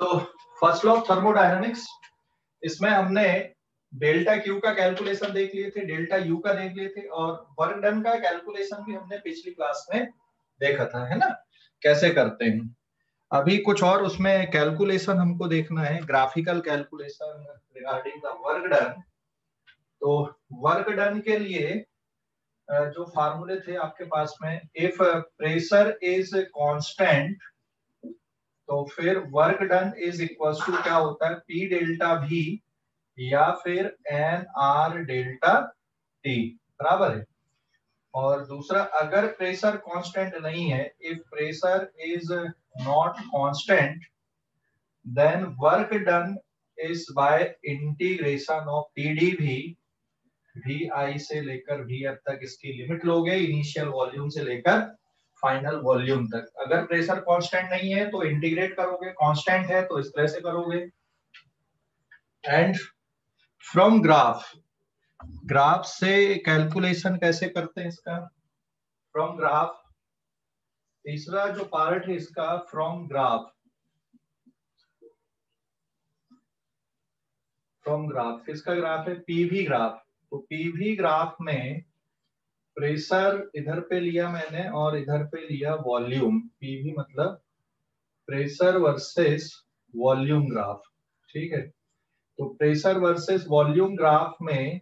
तो first law of thermodynamics, इसमें हमने डेल्टा क्यू का कैलकुलेशन देख लिए थे, डेल्टा यू का देख लिए थे, और वर्क डन का कैलकुलेशन भी हमने पिछली क्लास में देखा था, है ना, कैसे करते हैं। अभी कुछ और उसमें कैलकुलेशन हमको देखना है, graphical calculation regarding the work done. तो वर्क डन के लिए जो फार्मूले थे आपके पास में, इफ प्रेशर इज कांस्टेंट तो फिर work done is equal to क्या होता है, पी डेल्टा वी या फिर एन आर डेल्टा टी, बराबर है। और दूसरा, अगर प्रेशर कांस्टेंट नहीं है, if pressure is not constant, then work done is by integration of PDV, V I से लेकर वी एफ तक इसकी लिमिट लोगे, इनिशियल वॉल्यूम से लेकर फाइनल वॉल्यूम तक। अगर प्रेशर कांस्टेंट नहीं है तो इंटीग्रेट करोगे, कांस्टेंट है तो इस तरह से करोगे। एंड फ्रॉम ग्राफ, ग्राफ से कैलकुलेशन कैसे करते हैं इसका, फ्रॉम ग्राफ। तीसरा जो पार्ट है इसका, फ्रॉम ग्राफ, फ्रॉम ग्राफ किसका ग्राफ है, पीवी ग्राफ। तो पीवी ग्राफ में प्रेशर इधर पे लिया मैंने और इधर पे लिया वॉल्यूम, पीवी मतलब प्रेशर वर्सेस वॉल्यूम ग्राफ, ठीक है। तो प्रेशर वर्सेस वॉल्यूम ग्राफ में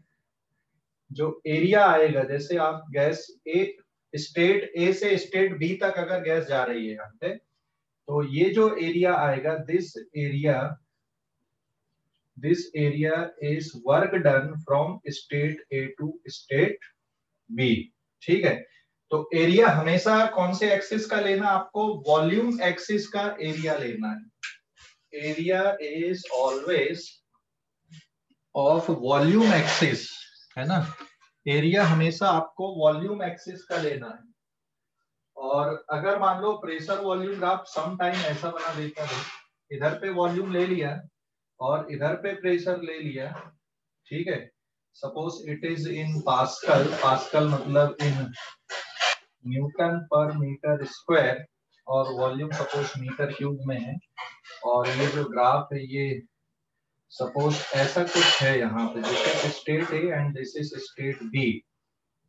जो एरिया आएगा, जैसे आप गैस ए, स्टेट ए से स्टेट बी तक अगर गैस जा रही है यहाँ पे, तो ये जो एरिया आएगा, this area is work done from state A to state B, ठीक है। तो एरिया हमेशा कौन से एक्सिस का लेना, आपको वॉल्यूम एक्सिस का एरिया लेना है। Area is always of volume axis, है ना, एरिया हमेशा आपको वॉल्यूम एक्सिस का लेना है। और अगर मान लो pressure volume graph some time ऐसा बना देता है, इधर पे वॉल्यूम ले लिया और इधर पे प्रेशर ले लिया, ठीक है। Suppose it is in pascal, pascal मतलब in newton per metre square, और वॉल्यूम सपोज मीटर क्यूब में है, और ये जो ग्राफ है ये सपोज ऐसा कुछ है यहाँ पे, this is state A and this is state B.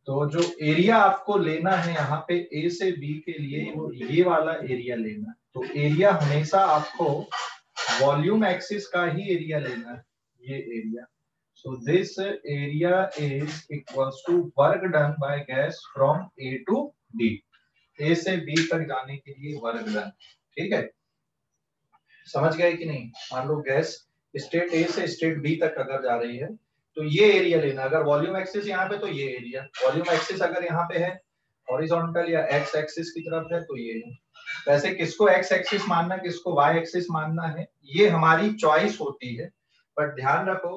तो जो एरिया आपको लेना है यहाँ पे ए से बी के लिए, वो ये वाला एरिया लेना है। तो एरिया हमेशा आपको वॉल्यूम एक्सिस का ही एरिया लेना है, ये area. So this area is equals to work done by gas from A to B, A से बी तक जाने के लिए वर्क डन, ठीक है। समझ गए कि नहीं। मान लो गैस स्टेट ए से स्टेट बी तक अगर जा रही है तो ये एरिया लेना, अगर वॉल्यूम एक्सिस यहाँ पे तो ये एरिया, वॉल्यूम एक्सिस अगर यहाँ पे है हॉरिजॉन्टल या एक्स एक्सिस की तरफ है तो ये है। वैसे किसको एक्स एक्सिस मानना किसको वाई एक्सिस मानना है ये हमारी चॉइस होती है, बट ध्यान रखो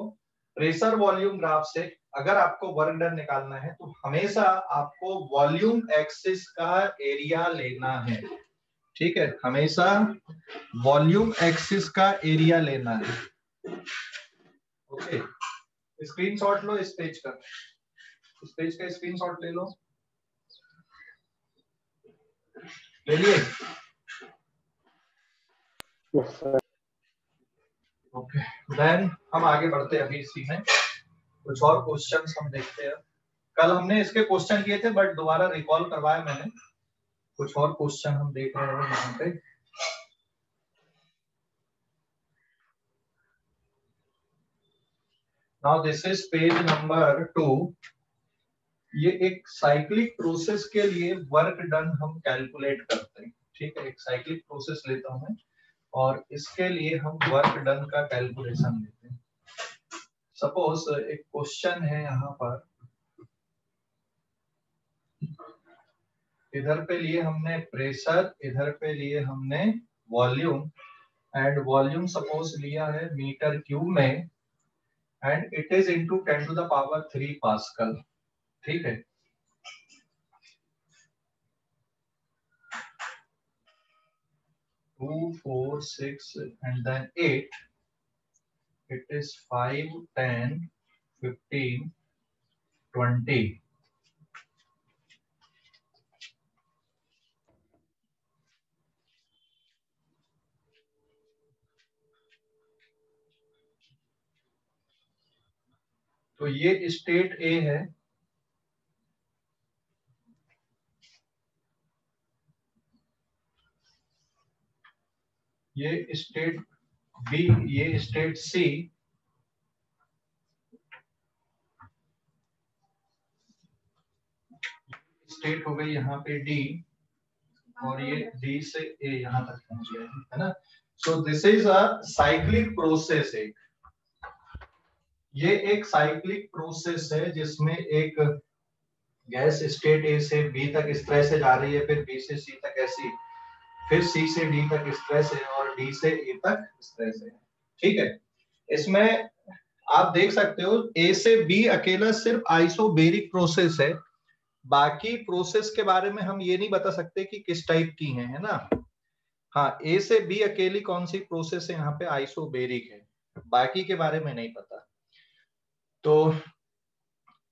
प्रेशर वॉल्यूम ग्राफ से अगर आपको वर्क डन निकालना है तो हमेशा आपको वॉल्यूम एक्सिस का एरिया लेना है, ठीक है, हमेशा वॉल्यूम एक्सिस का एरिया लेना है। ओके, स्क्रीनशॉट लो इस पेज का, इस पेज का स्क्रीनशॉट ले लो, ले लिए? ओके, देन हम आगे बढ़ते हैं अभी इसी में, कुछ और क्वेश्चंस हम देखते हैं। कल हमने इसके क्वेश्चन किए थे बट दोबारा रिकॉल करवाया मैंने, कुछ और क्वेश्चन हम देख रहे हैं यहाँ पे। Now this is page number 2। ये एक साइक्लिक प्रोसेस के लिए वर्क डन हम कैलकुलेट करते हैं, ठीक है। एक साइक्लिक प्रोसेस लेता हूं मैं और इसके लिए हम वर्क डन का कैलकुलेशन लेते हैं। सपोज एक क्वेश्चन है यहाँ पर, इधर पे लिए हमने प्रेशर, इधर पे लिए हमने वॉल्यूम, एंड वॉल्यूम सपोज लिया है मीटर क्यूब में, and it is into 10 to the power 3 pascal, ठीक है। 2 4 6 and then 8, it is 5 10 15 20। तो ये स्टेट ए है, ये स्टेट बी, ये स्टेट सी, स्टेट हो गई यहाँ पे डी, और ये डी से ए यहाँ तक पहुंच गया है ना। सो this is a cyclic process. ये एक साइक्लिक प्रोसेस है जिसमें एक गैस स्टेट ए से बी तक इस तरह से जा रही है, फिर बी से सी तक ऐसी, फिर सी से डी तक इस तरह से, और डी से ए तक इस तरह से। ठीक है, इसमें आप देख सकते हो ए से बी अकेला सिर्फ आइसोबेरिक प्रोसेस है, बाकी प्रोसेस के बारे में हम ये नहीं बता सकते कि किस टाइप की है ना। हाँ, ए से बी अकेली कौन सी प्रोसेस है यहाँ पे आइसोबेरिक है, बाकी के बारे में नहीं पता। तो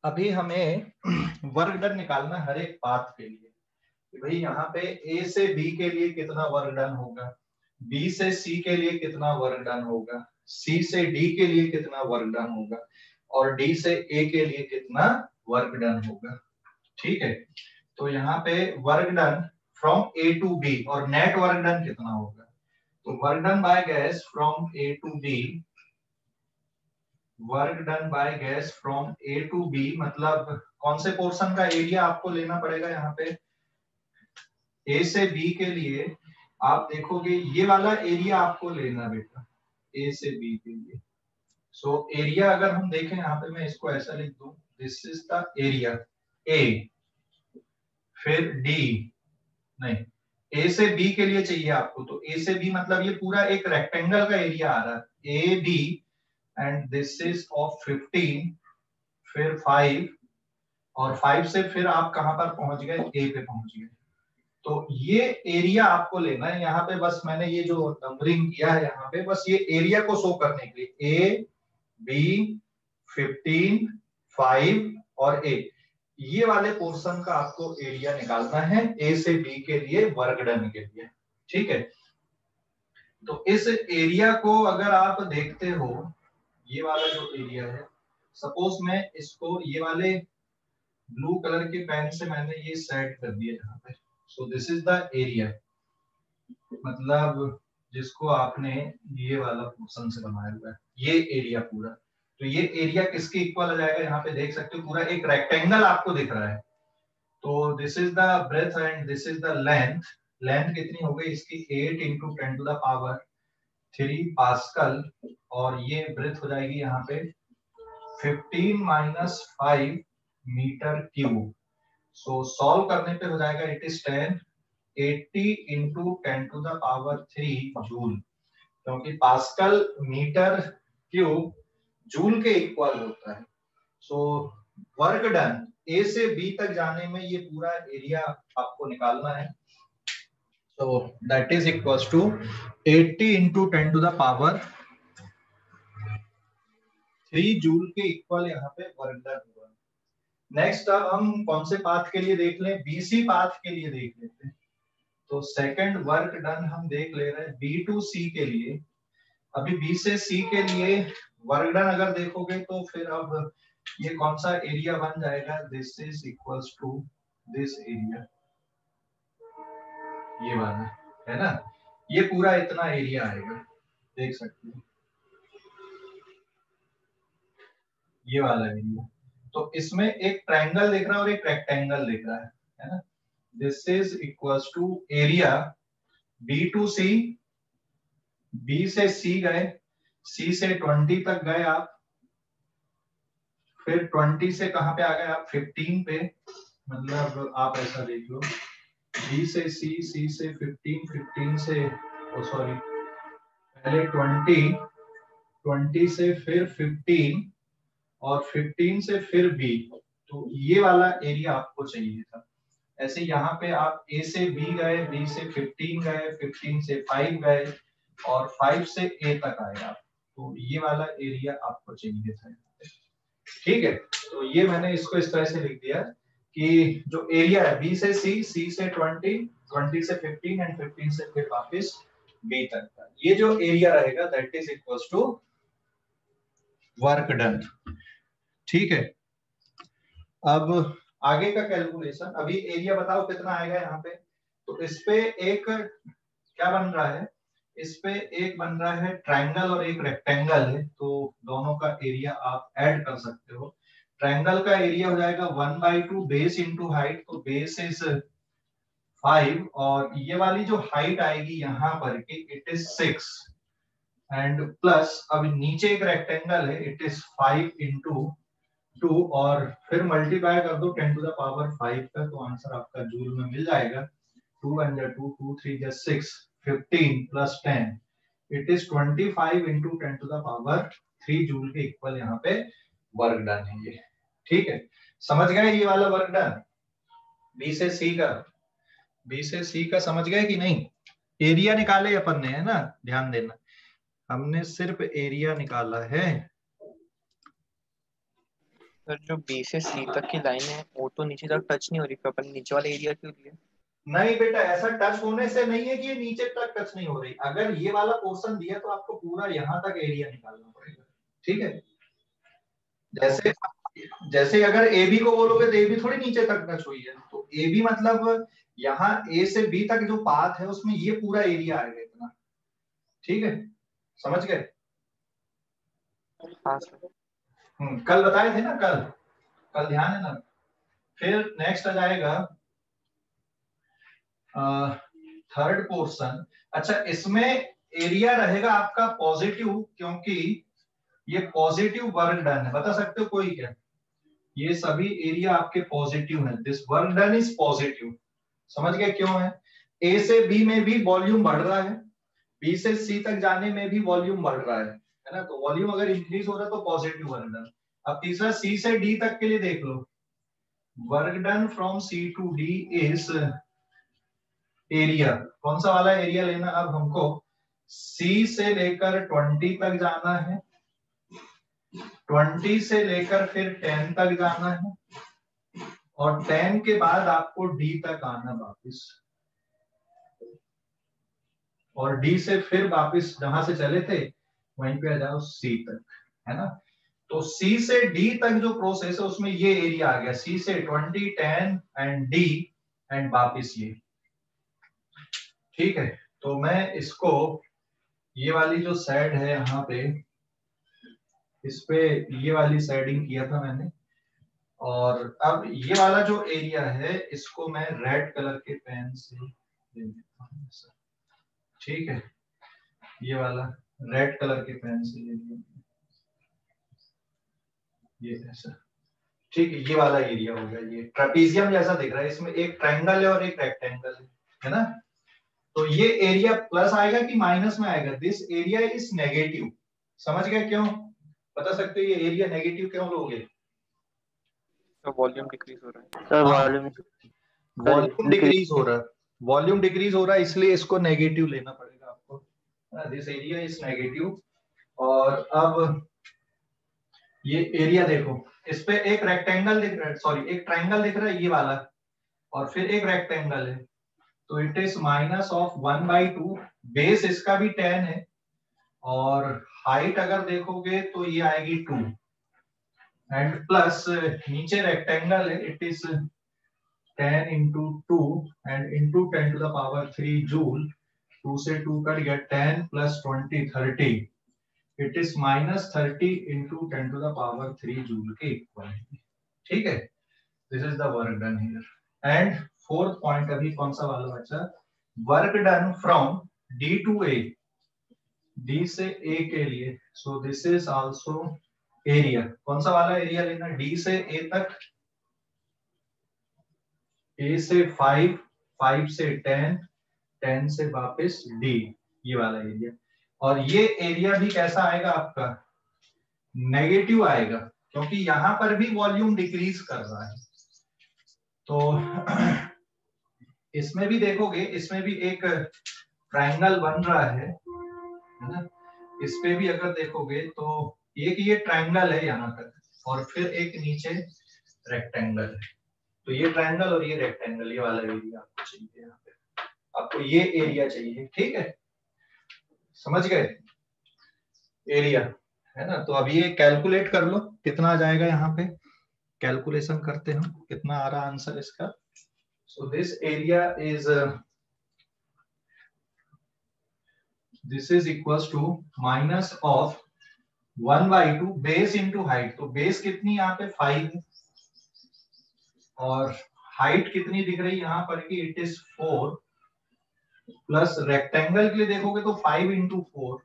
अभी हमें वर्क डन निकालना हर एक पाथ के लिए कि भाई यहाँ पे ए से बी के लिए कितना वर्क डन होगा, बी से सी के लिए कितना वर्क डन होगा, सी से डी के लिए कितना वर्क डन होगा, और डी से ए के लिए कितना वर्क डन होगा। ठीक है, तो यहाँ पे work done from A to B, और नेट वर्क डन कितना होगा। तो work done by gas from A to B, work done by gas from A to B मतलब कौन से पोर्शन का एरिया आपको लेना पड़ेगा यहाँ पे। ए से बी के लिए आप देखोगे ये वाला एरिया आपको लेना बेटा, ए से बी के लिए। सो एरिया अगर हम देखें यहाँ पे, मैं इसको ऐसा लिख दूं, this is the area A, फिर डी, नहीं, ए से बी के लिए चाहिए आपको, तो ए से बी मतलब ये पूरा एक रेक्टेंगल का एरिया आ रहा है, A B, and this is of 15, फिर 5, और 5 से फिर आप कहां पर पहुंच गए, ए पे पहुंच गए। तो ये एरिया आपको लेना है यहाँ पे, बस मैंने ये जो नंबरिंग किया है यहाँ पे, बस ये एरिया को शो करने के लिए, ए बी 15 5 और ए, ये वाले पोर्शन का आपको एरिया निकालना है ए से बी के लिए वर्क डन के लिए। ठीक है, तो इस एरिया को अगर आप देखते हो, ये वाला जो एरिया है, सपोज मैं इसको ये वाले ब्लू कलर के पेन से मैंने ये सेट कर दिया यहाँ पे। So this is the area, मतलब जिसको आपने ये वाला पोर्शन से बनाया हुआ है, ये एरिया पूरा। तो ये एरिया किसके इक्वल आ जाएगा, यहाँ पे देख सकते हो पूरा एक रेक्टेंगल आपको दिख रहा है। तो this is the breadth and this is the length. Length कितनी हो गई इसकी, 8 × 10⁻³ पास्कल, और ये ब्रेथ हो जाएगी यहाँ पे 15 - 5 मीटर क्यूब। सो सॉल्व करने पे हो जाएगा, इट इज 80 × 10⁻³ जूल, क्योंकि पास्कल मीटर क्यूब जूल के इक्वल होता है। सो वर्क डन ए से बी तक जाने में ये पूरा एरिया आपको निकालना है। So that is equals to 80 × 10⁻³ joule के इक्वल यहाँ पे वर्क डन हुआ। नेक्स्ट अब हम कौन से पाथ के लिए देख लें, बीसी पाथ के लिए देख लेते हैं। तो सेकंड वर्क डन हम देख ले रहे हैं बी टू सी के लिए। अभी बी से सी के लिए वर्क डन अगर देखोगे तो फिर अब ये कौन सा एरिया बन जाएगा, this is equals to this area, ये वाला है ना, ये पूरा इतना एरिया आएगा, देख सकते हो ये वाला एरिया। तो इसमें एक ट्रायंगल दिख रहा है और एक रेक्टेंगल दिख रहा है ना। This is equals to area B to C, B से सी गए, सी से 20 तक गए आप, फिर 20 से कहां पे आ गए आप, 15 पे, मतलब आप ऐसा देख लो, बी से सी, सी से 15, 15 से सॉरी पहले 20, 20 से फिर 15, और 15 से फिर बी। तो ये वाला एरिया आपको चाहिए था। ऐसे यहाँ पे आप ए से बी गए, बी से 15 गए, 15 से 5 गए, और 5 से ए तक आए आप, तो ये वाला एरिया आपको चाहिए था। ठीक है, तो ये मैंने इसको इस तरह से लिख दिया कि जो एरिया है बी से सी, सी से 20, 20 से 15 एंड 15 से फिर वापस बी तक का, ये जो एरिया रहेगा that is equals to work done. ठीक है। अब आगे का कैलकुलेशन, अभी एरिया बताओ कितना आएगा यहाँ पे। तो इस पे एक क्या बन रहा है, इस पे एक बन रहा है ट्रायंगल और एक रेक्टेंगल है, तो दोनों का एरिया आप ऐड कर सकते हो। ट्रायंगल का एरिया हो जाएगा 1/2 बेस इंटू हाइट, तो बेस इज 5 और ये वाली जो हाइट आएगी यहाँ पर की इट इज 6 एंड प्लस अब नीचे एक रेक्टेंगल है इट इज 5 इंटू 2 और फिर मल्टीप्लाई कर दो 10 टू द पावर 5 का, तो आंसर आपका जूल में मिल जाएगा। 2 1 2 2 3 6 15 plus 10 it is 25 into 10 to the power 3 joule के इक्वल यहाँ पे वर्क डन है ये। ठीक है, समझ गए ये वाला वर्क डन बी से सी का, बी से सी का समझ गए कि नहीं। एरिया निकाले अपन ने, है ना, ध्यान देना हमने सिर्फ एरिया निकाला है। सर जो बी से सी तक की लाइन है वो तो नीचे तक टच नहीं हो रही, अपन नीचे वाला एरिया क्यों लिया? नहीं बेटा, ऐसा टच होने से नहीं है कि ये नीचे तक टच नहीं हो रही, अगर ये वाला पोर्शन दिया तो आपको पूरा यहाँ तक एरिया निकालना पड़ेगा। ठीक है, जैसे जैसे अगर ए बी को बोलोगे तो ए बी थोड़ी नीचे तक टच हुई है, तो ए बी मतलब यहाँ ए से बी तक जो पाथ है उसमें ये पूरा एरिया आएगा इतना। ठीक है, समझ गए। हाँ सर। कल बताए थे ना, कल ध्यान है ना। फिर नेक्स्ट आ जाएगा थर्ड पोर्शन। अच्छा, इसमें एरिया रहेगा आपका पॉजिटिव, क्योंकि ये पॉजिटिव वर्क डन है। बता सकते हो कोई क्या, ये सभी एरिया आपके पॉजिटिव है, this work done is positive. समझ गए क्यों है। ए से बी में भी वॉल्यूम बढ़ रहा है, बी से सी तक जाने में भी वॉल्यूम बढ़ रहा है ना, तो वॉल्यूम अगर इंक्रीज हो रहा है तो पॉजिटिव वर्क डन। अब तीसरा सी से डी तक के लिए देख लो, work done from C to D is area. कौन सा वाला एरिया लेना, अब हमको सी से लेकर 20 तक जाना है, 20 से लेकर फिर 10 तक जाना है और 10 के बाद आपको डी तक आना वापिस, और डी से फिर वापिस जहां से चले थे वहीं पे आ जाओ सी तक, है ना। तो सी से डी तक जो प्रोसेस है उसमें ये एरिया आ गया, सी से 20 10 एंड डी एंड वापिस ये। ठीक है, तो मैं इसको ये वाली जो साइड है यहाँ पे, इस पे ये वाली शेडिंग किया था मैंने, और अब ये वाला जो एरिया है इसको मैं रेड कलर के पेन से दे देता हूँ। ठीक है, ये वाला रेड कलर के पेन से ले लिया, ये ऐसा। ठीक है, ये वाला एरिया हो गया, ये ट्रेपीजियम जैसा दिख रहा है, इसमें एक ट्रायंगल है और एक रेक्टेंगल है ना। तो ये एरिया प्लस आएगा कि माइनस में आएगा, दिस एरिया इज नेगेटिव। समझ गए क्यों, बता सकते हो ये एरिया नेगेटिव क्यों लोगे। तो वॉल्यूम डिक्रीज हो रहा है सर, वॉल्यूम डिक्रीज हो रहा है, वॉल्यूम डिक्रीज हो रहा है, इसलिए इसको नेगेटिव लेना पड़ेगा आपको, दिस एरिया इज नेगेटिव। और अब ये एरिया देखो, इस पे एक रेक्टेंगल दिख रहा है, सॉरी एक ट्रायंगल दिख रहा है ये वाला, और फिर एक रेक्टेंगल है, तो it is minus of 1/2, base इसका भी 10 है और हाइट अगर देखोगे तो ये आएगी 2 एंड प्लस नीचे रेक्टेंगल है, it is 10 into 2 and into 10 to the power 3 joule. 2 से 2 कट गया, 10 plus 20 30, it is minus 30 into 10 to the power 3 joule के इक्वल। ठीक है, this is the work done here. And fourth point अभी कौन सा वाला बचा, work done from D to A, D से ए के लिए, सो दिस इज आल्सो एरिया। कौन सा वाला एरिया लेना, डी से ए तक, ए से 5, 5 से 10, 10 से वापस डी, ये वाला एरिया। और ये एरिया भी कैसा आएगा आपका, नेगेटिव आएगा, क्योंकि यहां पर भी वॉल्यूम डिक्रीज कर रहा है। तो इसमें भी देखोगे, इसमें भी एक ट्रायंगल बन रहा है ना, इस पे भी अगर देखोगे तो एक ये ट्रायंगल है यहाँ तक और फिर एक नीचे रेक्टेंगल है, तो ये ट्रायंगल और ये रेक्टेंगल, ये वाला एरिया आपको चाहिए, यहाँ पे आपको ये एरिया चाहिए। ठीक है, समझ गए एरिया, है ना। तो अभी ये कैलकुलेट कर लो कितना आ जाएगा, यहाँ पे कैलकुलेशन करते हैं कितना आ रहा आंसर इसका। So this area is this is equals to minus of 1/2 base into height. तो बेस कितनी यहाँ पे 5 है, और हाइट कितनी दिख रही है यहाँ पर कि इट इज 4, प्लस रेक्टेंगल के लिए देखोगे तो 5 into 4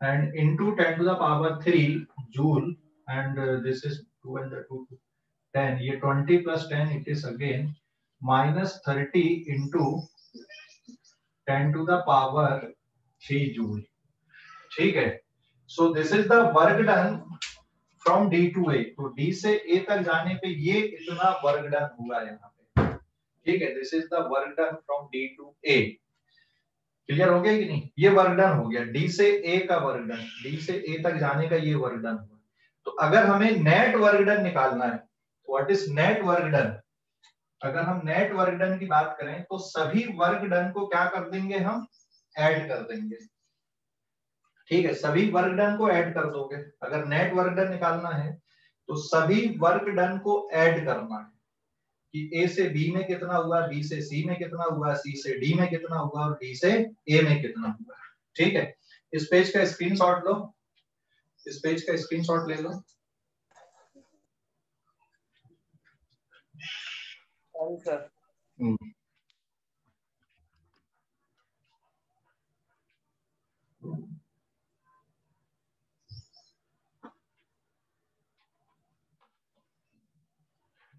and into 10 to the power 3 joule, and this is 2 and the 2 10, ये 20 plus 10 it is again minus 30 into 10 to the power 3 joule। ठीक है। so this is the work done from D to A। तो D से A तक जाने पे ये इतना वर्क डन हुआ है यहाँ पे। ठीक है, this is the work done from D to A। Clear हो गया कि नहीं? ये वर्क डन हो गया, डी से ए का वर्क डन, डी से ए तक जाने का ये वर्क डन हुआ। तो अगर हमें नेट वर्क डन निकालना है, what is net work done? अगर हम नेट वर्क डन की बात करें तो सभी वर्क डन को क्या कर देंगे, हम ऐड कर देंगे। ठीक है, सभी वर्क डन को ऐड कर दोगे। अगर नेट वर्क डन निकालना है तो सभी वर्क डन को ऐड करना है कि ए से बी में कितना हुआ, बी से सी में कितना हुआ, सी से डी में कितना हुआ, और डी से ए में कितना हुआ। ठीक है, इस पेज का स्क्रीनशॉट लो, इस पेज का स्क्रीनशॉट ले लो। सर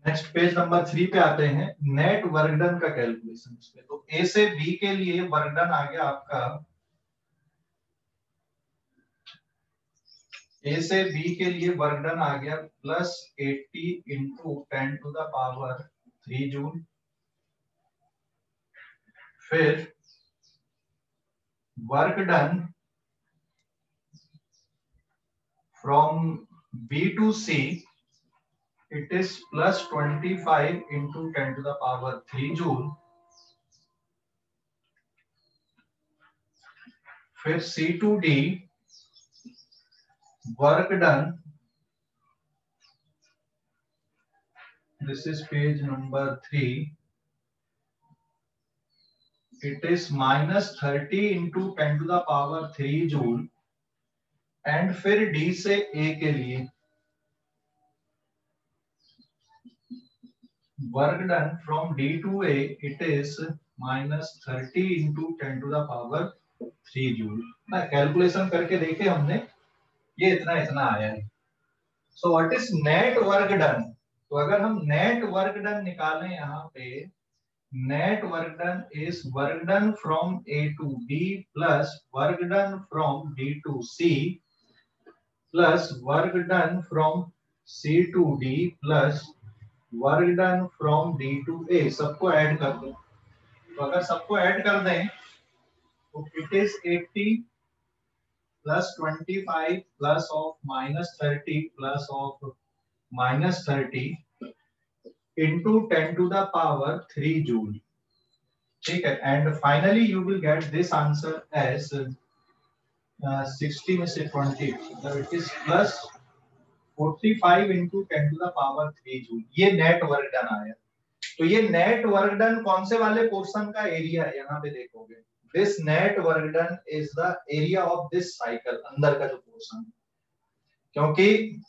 नेक्स्ट पेज नंबर 3 पे आते हैं, नेट वर्क डन का कैलकुलेशन। तो ए से बी के लिए वर्क डन आ गया आपका, ए से बी के लिए वर्क डन आ गया plus 80 into 10 to the power 3 joule. फिर work done from B to C, it is plus 25 into 10 to the power 3 joule। फिर C to D work done, this is page number 3, it is minus 30 into 10 to the power 3 joule। And फिर D से A के लिए work done from D to A, it is minus 30 into 10 to the power 3 joule. ना calculation करके देखे हमने, ये इतना इतना आया है। So what is net work done? तो अगर हम नेट वर्क डन निकालें यहाँ पे, net work done is work done from A to B plus work done from B to C plus work done from C to D plus work done from D to A. सबको add कर दो। तो अगर सबको add कर दें तो it is 80 plus 25 plus of minus 30 plus of minus 30 into 10 to the power 3 joule। ठीक है, and finally you will get this answer as 60 में से 20, so it is plus 45 into 10 to the power 3 joule। ये net work done आया। तो ये net work done कौन से वाले पोर्शन का एरिया है, यहाँ पे देखोगे this net work done is the area of this cycle, अंदर का जो पोर्शन। क्योंकि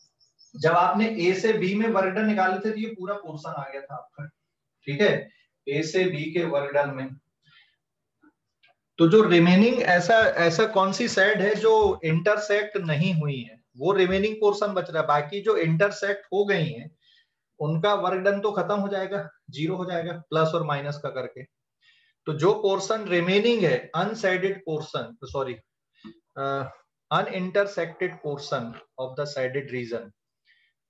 जब आपने ए से बी में वर्क डन निकाले थे तो ये पूरा पोर्शन आ गया था आपका। ठीक है, ए से बी के वर्क डन में तो जो रिमेनिंग ऐसा ऐसा कौन सी साइड है जो इंटरसेक्ट नहीं हुई है, वो रिमेनिंग पोर्शन बच रहा है। बाकी जो इंटरसेक्ट हो गई हैं उनका वर्क डन तो खत्म हो जाएगा, जीरो हो जाएगा प्लस और माइनस का करके। तो जो पोर्शन रिमेनिंग है unsided portion, sorry unintersected portion of the sided region,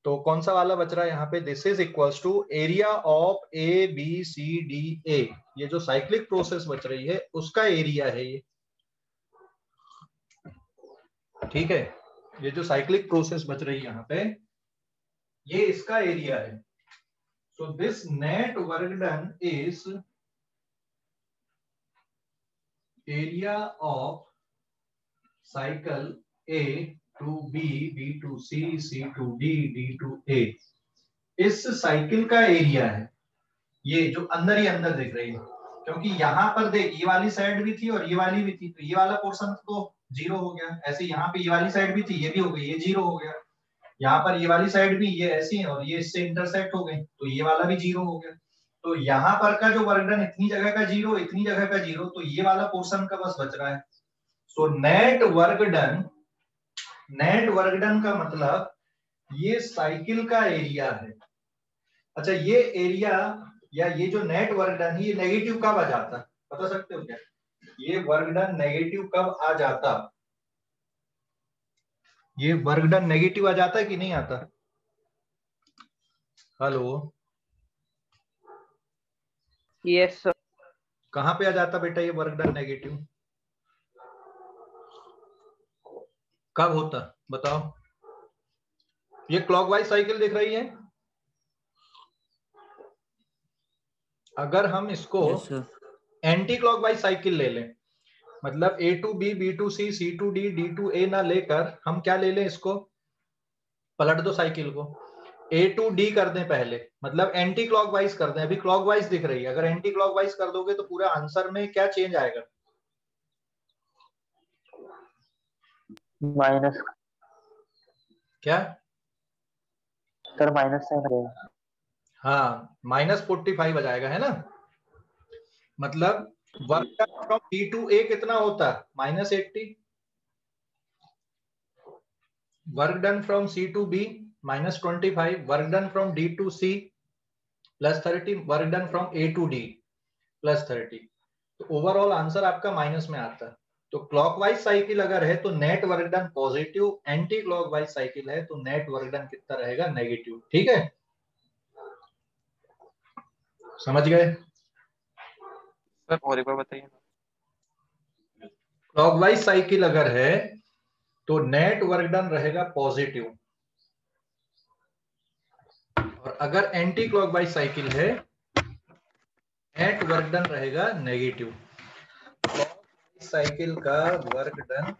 तो कौन सा वाला बच रहा है यहाँ पे, this is equals to area of A B C D A. ये जो साइक्लिक प्रोसेस बच रही है उसका एरिया है ये। ठीक है, ये जो साइक्लिक प्रोसेस बच रही है यहाँ पे ये इसका एरिया है। So this net work done is area of cycle A to B, B to C, C to D, D to A, इस साइकिल का एरिया है ये जो अंदर ही अंदर दिख रही है, क्योंकि यहाँ पर देख ये वाली साइड भी थी और ये वाली भी थी, तो ये वाला पोर्शन तो जीरो हो गया। ऐसे यहाँ पे ये वाली साइड भी थी, ये भी हो गई, ये जीरो हो गया। यहाँ पर ये वाली साइड भी ये ऐसी है और ये इससे इंटरसेक्ट हो गई, तो ये वाला भी जीरो हो गया। तो यहाँ पर का जो वर्क डन इतनी जगह का जीरो, इतनी जगह का जीरो, तो ये वाला पोर्शन का बस बच रहा है। So net work done, net work done का मतलब ये साइकिल का एरिया है। अच्छा ये एरिया या ये जो नेट वर्क डन है ये नेगेटिव कब आ जाता, बता सकते हो क्या? ये वर्क डन नेगेटिव कब आ जाता? ये वर्क डन नेगेटिव आ जाता है कि नहीं आता? Hello, yes sir. कहां पे आ जाता बेटा ये वर्क डन नेगेटिव? कब होता बताओ? ये क्लॉकवाइज साइकिल दिख रही है, अगर हम इसको एंटी क्लॉकवाइज साइकिल ले लें, मतलब A to B, B to C, C to D, D to A ना लेकर हम क्या ले लें, इसको पलट दो साइकिल को, A टू D कर दें पहले, मतलब एंटी क्लॉकवाइज कर दें। अभी क्लॉकवाइज दिख रही है, अगर एंटी क्लॉकवाइज कर दोगे तो पूरा आंसर में क्या चेंज आएगा? माइनस, क्या सर माइनस साइन रहेगा। हाँ -45 आ जाएगा, है ना? मतलब work done from B to A कितना होता है? -80। Work done from C to B -25, work done from D to C +30, work done from A to D +30। तो ओवरऑल आंसर आपका माइनस में आता है। तो क्लॉकवाइज साइकिल अगर है तो net work done positive, anti clockwise cycle है तो नेट वर्क डन कितना रहेगा? नेगेटिव। ठीक है, समझ गए? सर और एक बार बताइए ना। क्लॉकवाइज साइकिल अगर है तो नेट वर्क डन रहेगा पॉजिटिव, और अगर एंटी क्लॉकवाइज साइकिल है नेट वर्क डन रहेगा नेगेटिव। क्लॉकवाइज साइकिल का वर्क डन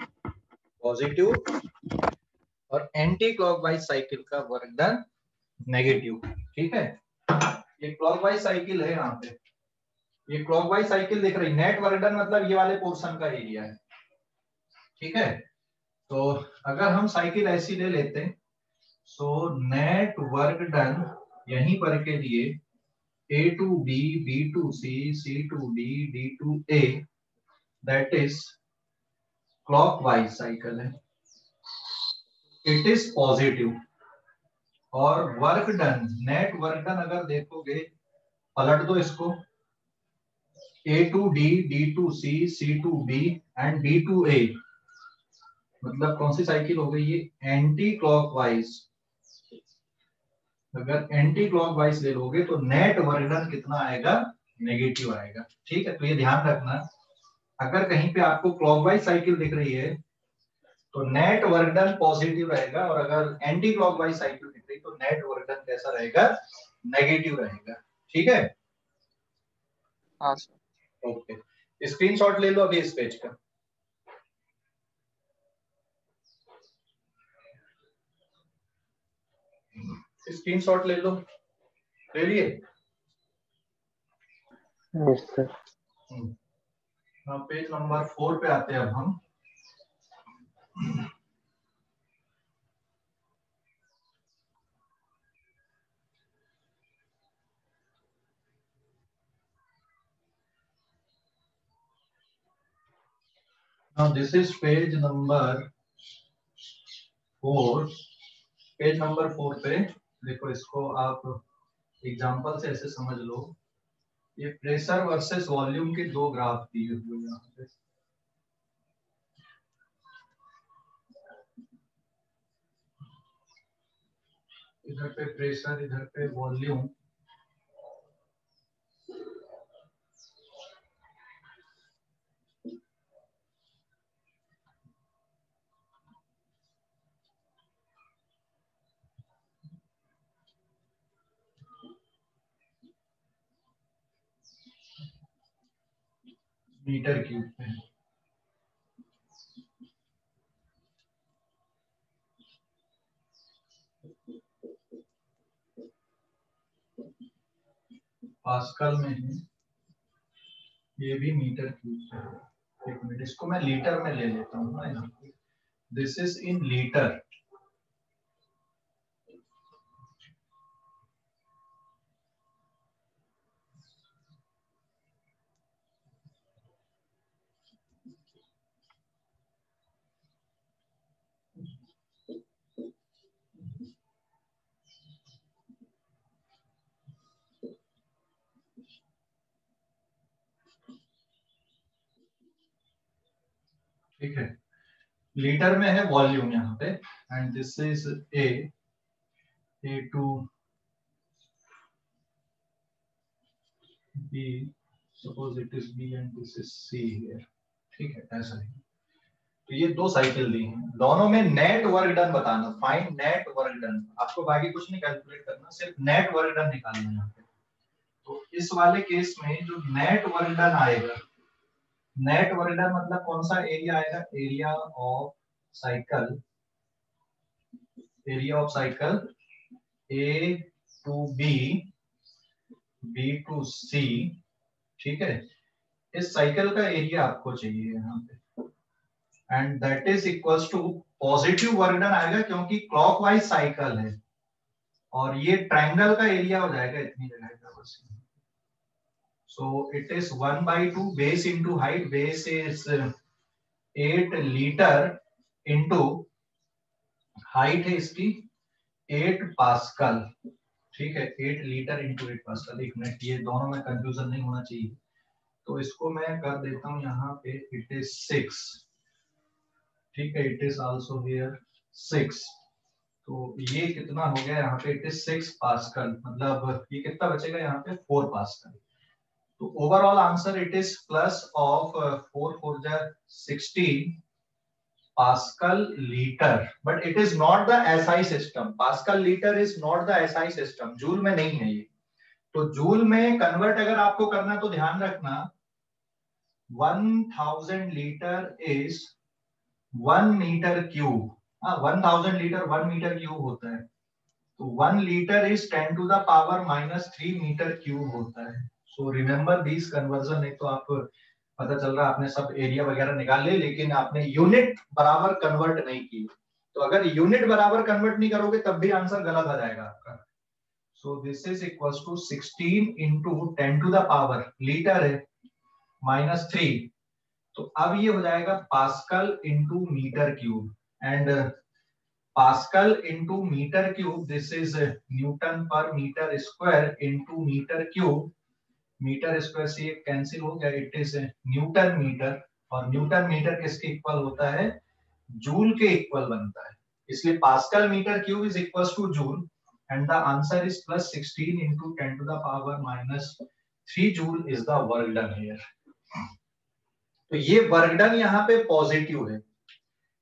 पॉजिटिव और एंटी क्लॉकवाइज साइकिल का वर्क डन नेगेटिव। ठीक है, ये क्लॉकवाइज साइकिल है, यहाँ पे ये क्लॉकवाइज साइकिल दिख रही, नेट वर्क डन मतलब ये वाले पोर्शन का एरिया है। ठीक है, तो अगर हम साइकिल ऐसी ले लेते हैं, सो नेट वर्क डन यहीं पर के लिए A to B, B to C, C to D, D to A, that is clockwise cycle है, इट इज पॉजिटिव। और work done, net work done अगर देखोगे, पलट दो इसको, A to D, D to C, C to B and D to A, मतलब कौन सी साइकिल हो गई ये? Anti clockwise. अगर एंटी क्लॉकवाइज ले लोगे तो नेट वर्क डन कितना आएगा? नेगेटिव आएगा। ठीक है, तो ये ध्यान रखना, अगर कहीं पे आपको क्लॉकवाइज साइकिल दिख रही है तो नेट वर्क डन पॉजिटिव रहेगा, और अगर एंटी क्लॉकवाइज साइकिल दिख रही तो नेट वर्क डन कैसा रहेगा? नेगेटिव रहेगा। ठीक है, हाँ सर। ओके, स्क्रीनशॉट ले लो अभी इस पेज का। स्क्रीनशॉट ले लो, ले लिए? Yes sir. पेज नंबर 4 पे आते हैं अब हम। Now this is page number 4। Page number 4 पे देखो, इसको आप एग्जांपल से ऐसे समझ लो, ये प्रेशर वर्सेस वॉल्यूम के दो ग्राफ दिए हुए यहाँ पे। इधर पे प्रेशर, इधर पे वॉल्यूम। मीटर क्यूब पे पास्कल में है, ये भी मीटर क्यूब है। एक मिनट, इसको मैं लीटर में ले लेता हूँ ना यहाँ पे। This is in litre. ठीक है, लीटर में है वॉल्यूम यहाँ पे, and this is A to B, suppose it is B and this is C here। ठीक है, ऐसा ही। तो ये दो साइकिल दी हैं, दोनों में नेट वर्क डन बताना, फाइंड नेट वर्क डन। आपको बाकी कुछ नहीं कैलकुलेट करना, सिर्फ नेट वर्क डन निकालना है यहाँ पे। तो इस वाले केस में जो नेट वर्क डन आएगा, नेट वर्क डन मतलब कौन सा एरिया आएगा, area of cycle, area of cycle A to B, B to C। ठीक है, इस साइकिल का एरिया आपको चाहिए यहाँ पे, and that is equals to positive work done आएगा क्योंकि क्लॉकवाइज साइकिल है, और ये ट्रायंगल का एरिया हो जाएगा इतनी जगह का बस। सो it is 1/2 base into height, base is 8 litre into height है इसकी 8 पास्कल। ठीक है, 8 लीटर इंटू 8 पास्कल। एक मिनट, ये दोनों में कंफ्यूजन नहीं होना चाहिए, तो इसको मैं कर देता हूँ यहाँ पे, इट इज 6। ठीक है, इट इज आल्सो हियर 6। तो ये कितना हो गया यहाँ पे, इट इज 6 पास्कल, मतलब ये कितना बचेगा यहाँ पे 4 पास्कल। तो overall answer it is plus of 4 4 जा 16 pascal litre, but it is not the SI system. Pascal litre is not the SI system, joule में नहीं है ये। तो जूल में कन्वर्ट अगर आपको करना तो ध्यान रखना 1000 litre is 1 metre cube. 1000 litre 1 metre cube होता है, तो 1 litre is 10 to the power -3 metre cube होता है। So remember this conversion. नहीं तो आप पता चल रहा आपने सब एरिया वगैरह निकाल ले, लेकिन आपने यूनिट बराबर कन्वर्ट नहीं की। तो अगर यूनिट बराबर कन्वर्ट नहीं करोगे तब भी आंसर गलत आ जाएगा आपका। So this is equals to 16 into 10 to the power, litre है -3, तो अब ये हो जाएगा pascal into metre cube, and pascal into metre cube this is newton per metre square into metre cube. Metre square से ये कैंसिल हो गया, इट इज न्यूटन मीटर, और न्यूटन मीटर किसके इक्वल होता है, जूल के इक्वल बनता है। इसलिए pascal metre cube is equals two joule, and the answer is plus 16 into 10 to the power -3 joule is the work done here. तो ये वर्क डन यहाँ पे पॉजिटिव है,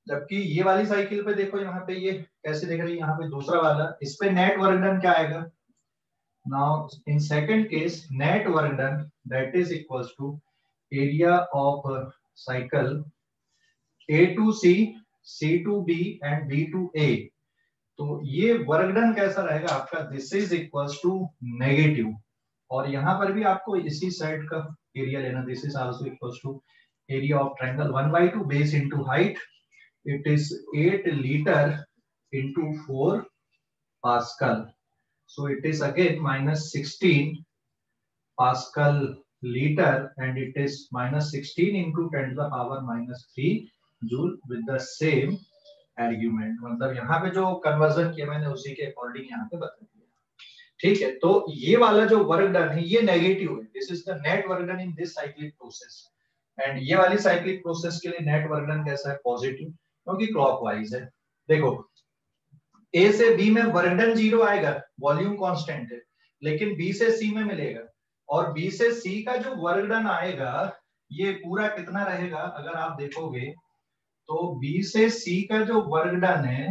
जबकि ये वाली साइकिल पे देखो यहाँ पे ये कैसे देख रही है, यहाँ पे दूसरा वाला, इस पे नेट वर्क डन क्या आएगा। Now in second case net work done that is equals to area of cycle A to C, C to B and B to A। तो ये वर्क डन कैसा रहेगा आपका, this is equals to negative, और यहाँ पर भी आपको इसी साइड का एरिया लेना, this is also equals to area of triangle 1/2 base into height, it is 8 liter into 4 pascal, so it is again -16 pascal liter, and it is -16 into 10 to the power -3 joule with the same argument। मतलब यहाँ पे जो conversion किया मैंने उसी के according यहाँ पे बता दिया। ठीक है, तो ये वाला जो वर्क डन है ये नेगेटिव है, this is the net work done in this cyclic process, and ये वाली साइक्लिक प्रोसेस के लिए नेट वर्क डन कैसा है, पॉजिटिव, क्योंकि क्लॉकवाइज है। देखो A से B में वर्क डन 0 आएगा, वॉल्यूम कांस्टेंट है, लेकिन B से C में मिलेगा, और B से C का जो वर्क डन आएगा ये पूरा कितना रहेगा, अगर आप देखोगे तो B से C का जो वर्क डन है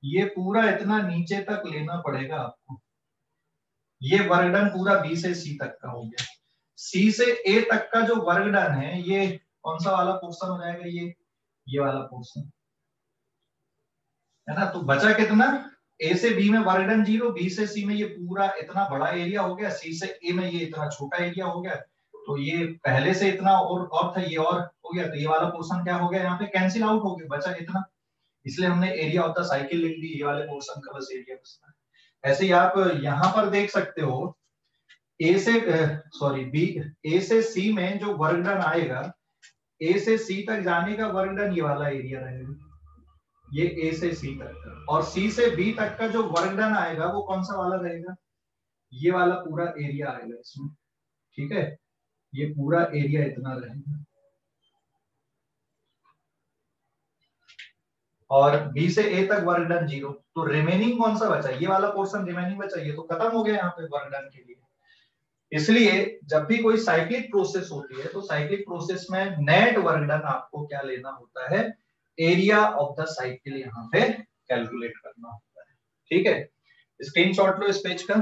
ये पूरा इतना नीचे तक लेना पड़ेगा आपको। ये वर्क डन पूरा B से C तक का हो गया। C से A तक का जो वर्क डन है ये कौन सा वाला पोर्शन हो जाएगा, ये वाला पोर्शन है ना। तो बचा कितना ए से बी में वर्क डन 0, बी से सी में ये पूरा इतना बड़ा एरिया हो गया, सी से ए में ये इतना छोटा एरिया हो गया, तो ये पहले से इतना और था, ये और हो गया, तो ये वाला पोर्शन क्या हो गया यहाँ पे कैंसिल आउट हो गया, बचा इतना, इसलिए हमने एरिया ऑफ द साइकिल लिख दी, ये वाले पोर्शन का बस एरिया बचता है। ऐसे ही आप यहाँ पर देख सकते हो ए से बी, ए से सी में जो वर्क डन आएगा, ए से सी तक जाने का वर्क डन ये वाला एरिया रहेगा, ये ए से सी तक का, और सी से बी तक का जो वर्क डन आएगा वो कौन सा वाला रहेगा, ये वाला पूरा एरिया आएगा इसमें, ठीक है, ये पूरा एरिया इतना रहेगा। और बी से ए तक वर्क डन 0, तो रिमेनिंग कौन सा बचा, ये वाला पोर्शन रिमेनिंग बचा, ये तो खत्म हो गया यहाँ पे वर्क डन के लिए। इसलिए जब भी कोई साइक्लिक प्रोसेस होती है तो साइक्लिक प्रोसेस में नेट वर्क डन आपको क्या लेना होता है, एरिया ऑफ द साइकिल यहाँ पे कैलकुलेट करना होता है, ठीक है। स्क्रीनशॉट लो इस पेज का,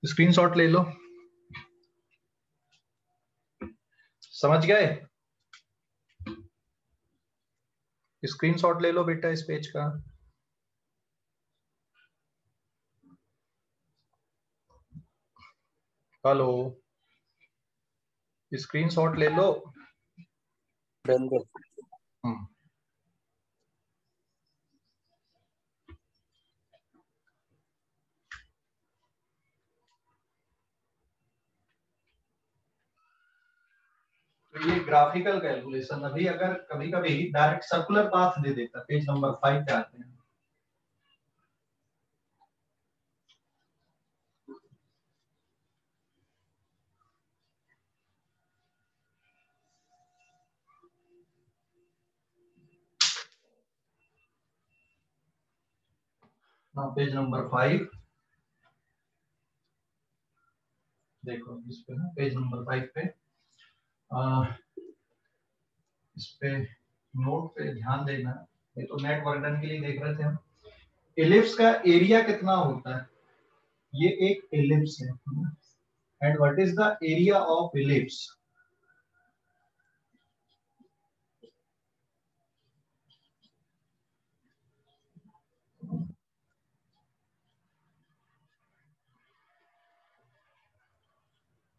स्क्रीनशॉट ले लो, समझ गए, स्क्रीनशॉट ले लो बेटा इस पेज का। हेलो, स्क्रीनशॉट ले लो। तो ये ग्राफिकल कैलकुलेशन, अभी अगर कभी कभी डायरेक्ट सर्कुलर पाथ दे देता, पेज नंबर 5 पे आते हैं। पेज नंबर 5 देखो, इस पे ना पेज नंबर 5 पे इस पे नोट पे ध्यान देना, ये तो नेट वर्क डन के लिए देख रहे थे हम। एलिप्स का एरिया कितना होता है, ये एक एलिप्स है, and what is the area of ellipse,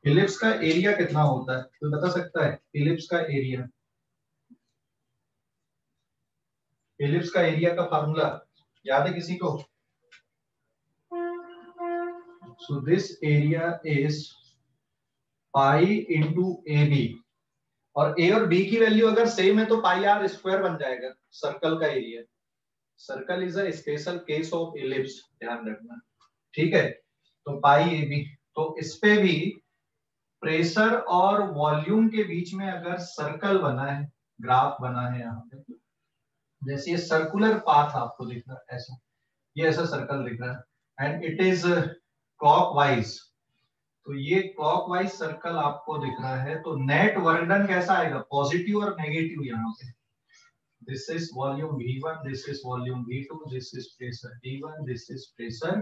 ellipse का एरिया कितना होता है, कोई बता सकता है एलिप्स का एरिया, एलिप्स का एरिया का फार्मूला याद है किसी को? So this area is pi into A B, और ए और बी की वैल्यू अगर सेम है तो पाई आर स्क्वायर बन जाएगा सर्कल का area. Circle is a special case of ellipse, ध्यान रखना, ठीक है। तो पाई ए बी, तो इस पे भी प्रेशर और वॉल्यूम के बीच में अगर सर्कल बना है, ग्राफ बना है यहाँ पे, जैसे ये सर्कुलर पाथ आपको दिख रहा है ऐसा, ये ऐसा सर्कल दिख रहा है एंड इट इज क्लॉकवाइज, तो ये क्लॉकवाइज सर्कल आपको दिख रहा है, तो नेट वर्क डन कैसा आएगा, पॉजिटिव और नेगेटिव यहाँ पे। This is volume V1, this is volume V2, this is pressure P1, this is pressure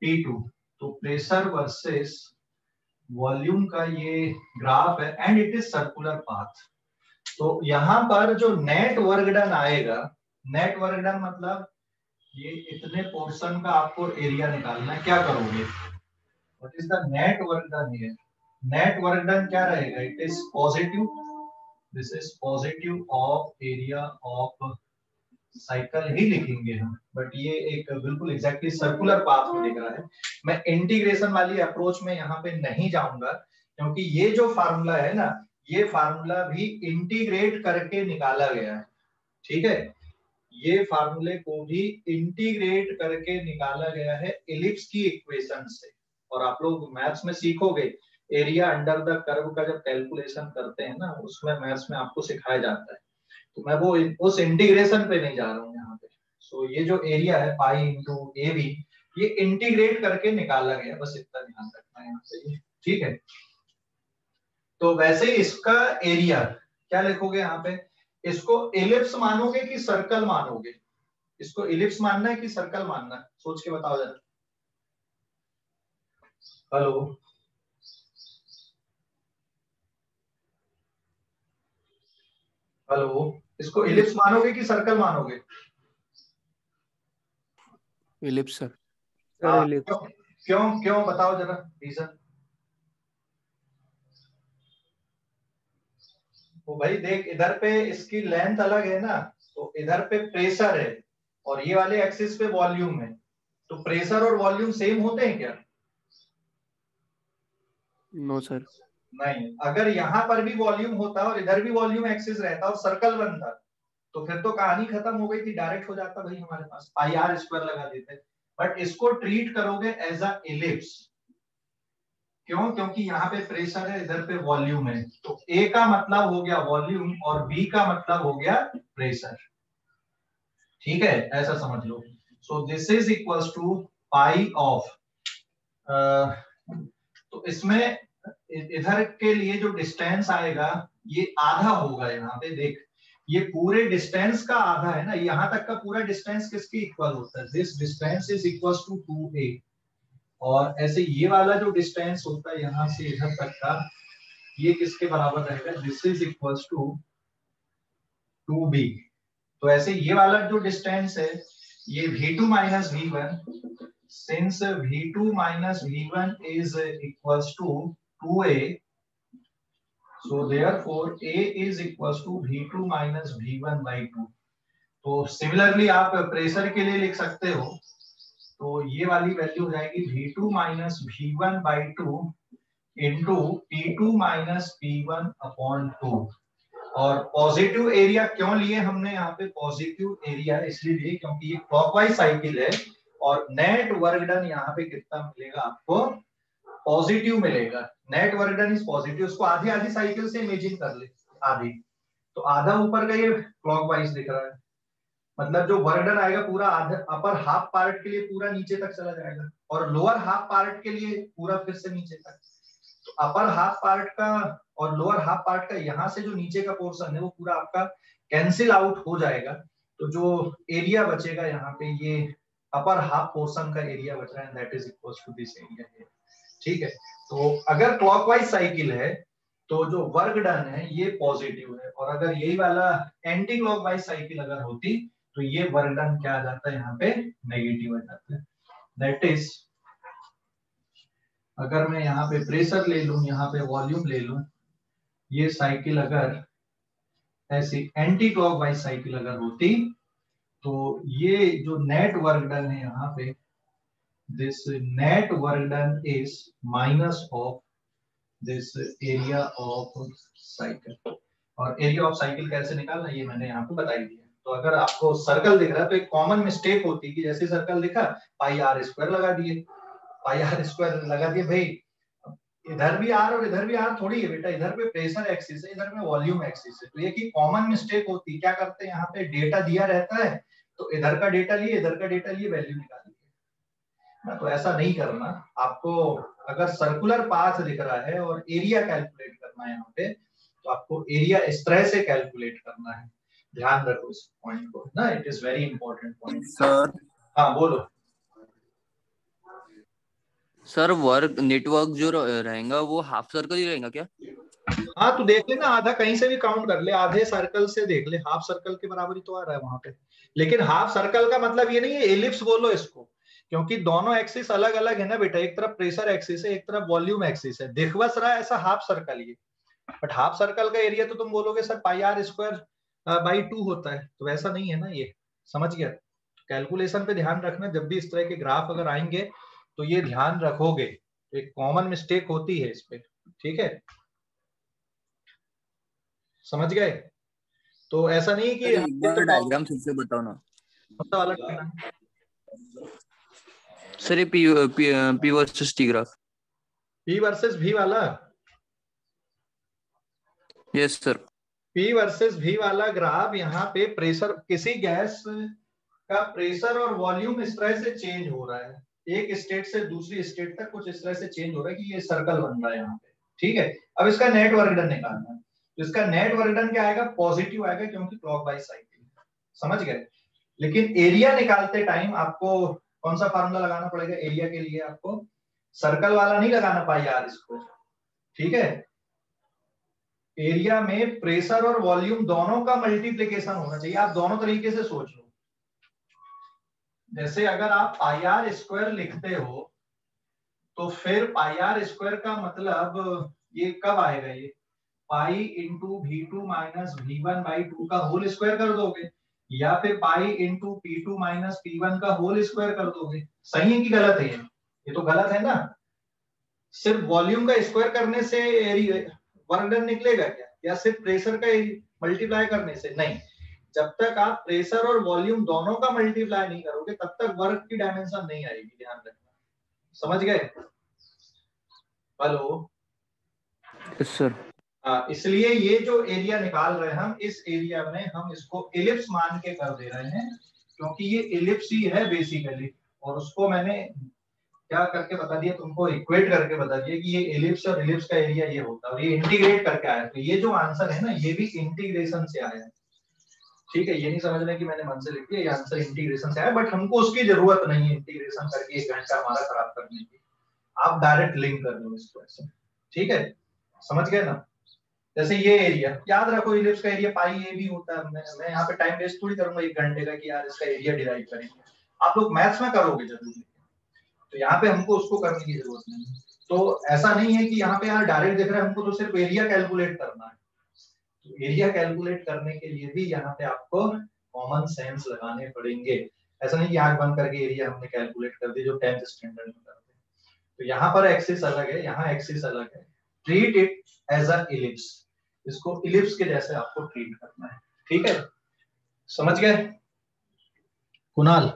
P2, तो प्रेशर वर्सेस वॉल्यूम का ये ग्राफ है and it is circular path. तो यहाँ पर जो नेट वर्क डन आएगा, नेट वर्क डन मतलब ये इतने पोर्शन का आपको एरिया निकालना है, क्या करोगे, what is the net work done here, net work done क्या रहेगा, it is positive, this is positive of area of cycle ही लिखेंगे हम, बट ये एक बिल्कुल एग्जैक्टली सर्कुलर पाथ में दिख रहा है। मैं इंटीग्रेशन वाली अप्रोच में यहाँ पे नहीं जाऊंगा, क्योंकि ये जो फार्मूला है ना, ये फार्मूला भी इंटीग्रेट करके निकाला गया है, ठीक है, ये फार्मूले को भी इंटीग्रेट करके निकाला गया है एलिप्स की इक्वेशन से। और आप लोग मैथ्स में सीखोगे, एरिया अंडर द कर्व का जब कैलकुलेशन करते हैं ना, उसमें मैथ्स में आपको सिखाया जाता है, तो मैं वो उस इंटीग्रेशन पे नहीं जा रहा हूँ यहाँ पे। सो ये जो एरिया है पाई इंटू ए बी, ये इंटीग्रेट करके निकाला गया, बस इतना ध्यान रखना है यहाँ पे, ठीक है। तो वैसे ही इसका एरिया क्या लिखोगे यहाँ पे, इसको एलिप्स मानोगे कि सर्कल मानोगे, इसको एलिप्स मानना है कि सर्कल मानना है, सोच के बताओ जरा। हेलो, हेलो, इसको एलिप्स मानोगे कि सर्कल मानोगे? Ellipse sir. हाँ, इलिप्स। क्यों क्यों बताओ जरा रीजन। तो भाई देख, इधर पे इसकी लेंथ अलग है ना, तो इधर पे प्रेशर है और ये वाले एक्सिस पे वॉल्यूम है, तो प्रेशर और वॉल्यूम सेम होते हैं क्या? No sir. नहीं। अगर यहाँ पर भी वॉल्यूम होता और इधर भी वॉल्यूम एक्सिस रहता और सर्कल बनता, तो फिर तो कहानी खत्म हो गई थी, डायरेक्ट हो जाता भाई हमारे पास, पाई आर स्क्वायर लगा देते। बट इसको ट्रीट करोगे एज अ इलिप्स। क्यों? क्योंकि यहाँ पे प्रेशर है, इधर पे वॉल्यूम है, तो ए का मतलब हो गया वॉल्यूम और बी का मतलब हो गया प्रेशर। ठीक है, ऐसा समझ लो। So this is equals to pi of, तो इसमें इधर के लिए जो डिस्टेंस आएगा ये आधा होगा। यहाँ पे देख, ये पूरे डिस्टेंस का आधा है ना, यहाँ तक का पूरा डिस्टेंस किसके इक्वल होता है? This distance is equals to 2a। और ऐसे ये वाला जो डिस्टेंस होता है यहाँ से इधर तक का, ये किसके बराबर रहेगा? This is equals to 2b। तो ऐसे ये वाला जो डिस्टेंस है ये v2 minus v1, since v2 minus v1 is equals to 2a, so therefore a is equals to v2 minus v1 by 2। तो सिमिलरली आप प्रेशर के लिए लिख सकते हो, तो ये वाली वैल्यू हो जाएगी v2 minus v1 by 2 into p2 minus p1 upon 2। और पॉजिटिव एरिया क्यों लिए हमने यहाँ पे? पॉजिटिव एरिया इसलिए लिए क्योंकि ये क्लॉकवाइज साइकिल है और नेट वर्क डन यहाँ पे कितना मिलेगा आपको? पॉजिटिव मिलेगा। Net work done is positive. उसको आधी आधी साइकिल से इमेजिन कर ले, आधी, तो आधा ऊपर का ये क्लॉकवाइज दिख रहा है, मतलब जो वर्क डन आएगा पूरा आधा अपर हाफ पार्ट के लिए पूरा नीचे तक चला जाएगा और लोअर हाफ पार्ट के लिए पूरा फिर से नीचे तक। तो अपर हाफ पार्ट का और लोअर हाफ पार्ट का यहाँ से जो नीचे का पोर्शन है वो पूरा आपका कैंसिल आउट हो जाएगा, तो जो एरिया बचेगा यहाँ पे ये अपर हाफ पोर्शन का एरिया बच रहा है, that is equals to this area है। ठीक है, तो अगर क्लॉकवाइज साइकिल है तो जो वर्क डन है ये पॉजिटिव है, और अगर यही वाला एंटी क्लॉकवाइज साइकिल अगर होती तो ये वर्क डन क्या आ जाता है यहाँ पे? नेगेटिव आ जाता है। दैट इज, अगर मैं यहाँ पे प्रेशर ले लूं, यहाँ पे वॉल्यूम ले लूं, ये साइकिल अगर ऐसी एंटी क्लॉकवाइज साइकिल अगर होती तो ये जो नेट वर्क डन है यहाँ पे, this net work done is minus of this area of cycle. और एरिया ऑफ साइकिल कैसे निकालना ये मैंने यहाँ पे बताई दिया। तो अगर आपको सर्कल दिख रहा है तो एक कॉमन मिस्टेक होती है कि जैसे सर्कल दिखा पाई आर स्क्वायर लगा दिए, पाई आर स्क्वायर लगा दिए। भाई इधर भी आर और इधर भी आर थोड़ी है बेटा, इधर पे प्रेशर एक्सिस है, इधर में वॉल्यूम एक्सिस है। तो ये की कॉमन मिस्टेक होती है। क्या करते हैं, यहाँ पे डेटा दिया रहता है तो इधर का डेटा लिए, इधर का डेटा लिए, वैल्यू निकाल ली। तो ऐसा नहीं करना आपको। अगर सर्कुलर पाथ दिख रहा है और एरिया कैलकुलेट करना है यहाँ पे, तो आपको एरिया इस तरह से कैलकुलेट करना है। ध्यान रखो इस पॉइंट को ना, it is very important point. Sir हाँ बोलो। सर वर्क नेटवर्क जो रहेगा वो हाफ सर्कल ही रहेगा क्या? हाँ तो देख लेना, आधा कहीं से भी काउंट कर ले, आधे सर्कल से देख ले, हाफ सर्कल के बराबर ही तो आ रहा है वहां पे। लेकिन हाफ सर्कल का मतलब ये नहीं है एलिप्स बोलो इसको, क्योंकि दोनों एक्सिस अलग अलग है ना बेटा, एक तरफ प्रेशर एक्सिस है, एक तरफ वॉल्यूम एक्सिस है। दिख बस रहा है ऐसा हाफ सर्कल ये, बट हाफ सर्कल का एरिया तो तुम बोलोगे sir pi r square by 2 होता है, तो वैसा नहीं है ना ये। समझ गया? कैलकुलेशन पे ध्यान रखना, जब भी इस तरह के ग्राफ अगर आएंगे तो ये ध्यान रखोगे। एक कॉमन मिस्टेक होती है इस पे, ठीक है? समझ गए? तो ऐसा नहीं कि एक बार डायग्राम फिर से बताओ ना वाला सर। ये P versus T graph. P versus भी वाला? Yes sir. पी वर्सेस भी वाला ग्राफ, यहाँ पे प्रेशर, किसी गैस का प्रेशर और वॉल्यूम इस तरह से चेंज हो रहा है, एक स्टेट से दूसरी स्टेट तक कुछ इस तरह से चेंज हो रहा है कि ये सर्कल बन रहा है यहाँ पे। ठीक है, अब इसका नेट वर्क डन निकालना है, तो इसका नेट वर्क डन क्या आएगा? पॉजिटिव आएगा, क्योंकि क्लॉकवाइज साइकिल। समझ गए? लेकिन एरिया निकालते टाइम आपको कौन सा फार्मूला लगाना पड़ेगा एरिया के लिए? आपको सर्कल वाला नहीं लगाना पाई आर स्क्वायर, ठीक है? एरिया में प्रेशर और वॉल्यूम दोनों का मल्टीप्लिकेशन होना चाहिए। आप दोनों तरीके से सोच लो, जैसे अगर आप पाई आर स्क्वायर लिखते हो तो फिर पाई आर स्क्वायर का मतलब ये कब आएगा, ये pi into v two minus v one by two का होल स्क्वायर कर दोगे, या फिर pi into p two minus p one का होल स्क्वायर कर दोगे। सही है कि गलत है? ये तो गलत है ना। सिर्फ वॉल्यूम का स्क्वायर करने से वर्क डन निकलेगा क्या, या सिर्फ प्रेशर का मल्टीप्लाई करने से? नहीं, जब तक आप प्रेशर और वॉल्यूम दोनों का मल्टीप्लाई नहीं करोगे तब तक वर्क की डायमेंशन नहीं आएगी, ध्यान रखना। समझ गए? Hello sir. इसलिए ये जो एरिया निकाल रहे हैं हम, इस एरिया में हम इसको इलिप्स मान के कर दे रहे हैं, क्योंकि ये इलिप्स ही है बेसिकली। और उसको मैंने क्या करके बता दिया तुमको, इक्वेट करके बता दिया कि ये इलिप्स और इलिप्स का एरिया ये होता है, और ये इंटीग्रेट करके आया। तो ये जो आंसर है ना, ये भी इंटीग्रेशन से आया है। ठीक है, ये नहीं समझना कि मैंने मन से लिख दिया, ये आंसर इंटीग्रेशन से आया, बट हमको उसकी जरूरत नहीं है इंटीग्रेशन करके 1 घंटा हमारा खराब करने की। आप डायरेक्ट लिंक कर लो इसको ऐसे। ठीक है, समझ गए ना? जैसे ये एरिया याद रखो, इलिप्स का एरिया पाई ए भी होता है। मैं यहाँ पे टाइम वेस्ट थोड़ी करूंगा 1 घंटे का कि यार इसका एरिया डिराइव करेंगे। आप लोग मैथ्स में करोगे जरूर, तो यहाँ पे हमको उसको करने की जरूरत नहीं है। तो ऐसा नहीं है कि यहाँ पे यार डायरेक्ट दिख रहा है, हमको तो सिर्फ एरिया कैलकुलेट करना है। तो एरिया कैलकुलेट करने के लिए भी यहाँ पे आपको कॉमन सेंस लगाने पड़ेंगे। ऐसा नहीं कि आंख बंद करके एरिया हमने कैलकुलेट कर दी जो 10th स्टैंडर्ड में करते हैं। तो यहाँ पर एक्सिस अलग है, यहाँ एक्सिस अलग है। Treat it as a ellipse, इसको इलिप्स के जैसे आपको ट्रीट करना है। ठीक है, समझ गए? कुणाल,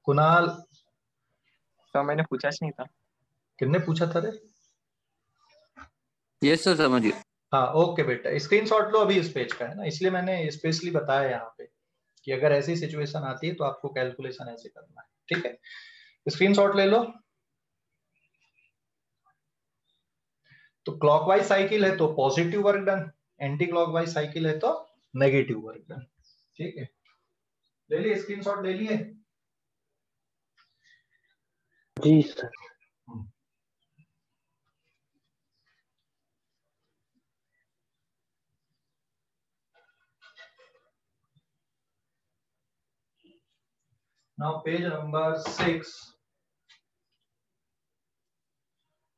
कुणाल तो मैंने पूछा नहीं था। किसने पूछा था रे? यस सर, समझिए। हाँ ओके बेटा, स्क्रीनशॉट लो, अभी इस पेज का है ना, इसलिए मैंने स्पेशली बताया यहाँ पे कि अगर ऐसी सिचुएशन आती है तो आपको कैलकुलेशन ऐसे करना है। ठीक है, स्क्रीनशॉट ले लो। तो क्लॉकवाइज साइकिल है तो positive work done, anti clockwise cycle है तो नेगेटिव वर्क डन। ठीक है, ले लिए स्क्रीनशॉट, ले लिए? जी सर। Now page number 6।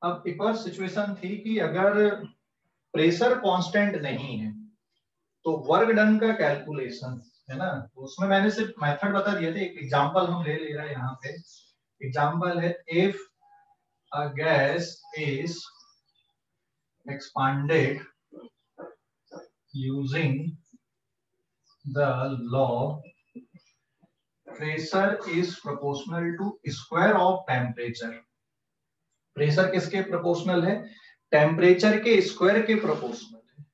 अब एक और सिचुएशन थी कि अगर प्रेशर कांस्टेंट नहीं है तो वर्क डन का कैलकुलेशन है ना, तो उसमें मैंने सिर्फ मेथड बता दिए थे। एक एग्जांपल हम ले रहे हैं यहाँ पे। एग्जांपल है, if a gas is expanded using the law pressure is proportional to square of temperature। Pressure किसके प्रोपोर्शनल है? टेम्परेचर के स्क्वायर के प्रोपोर्शनल है।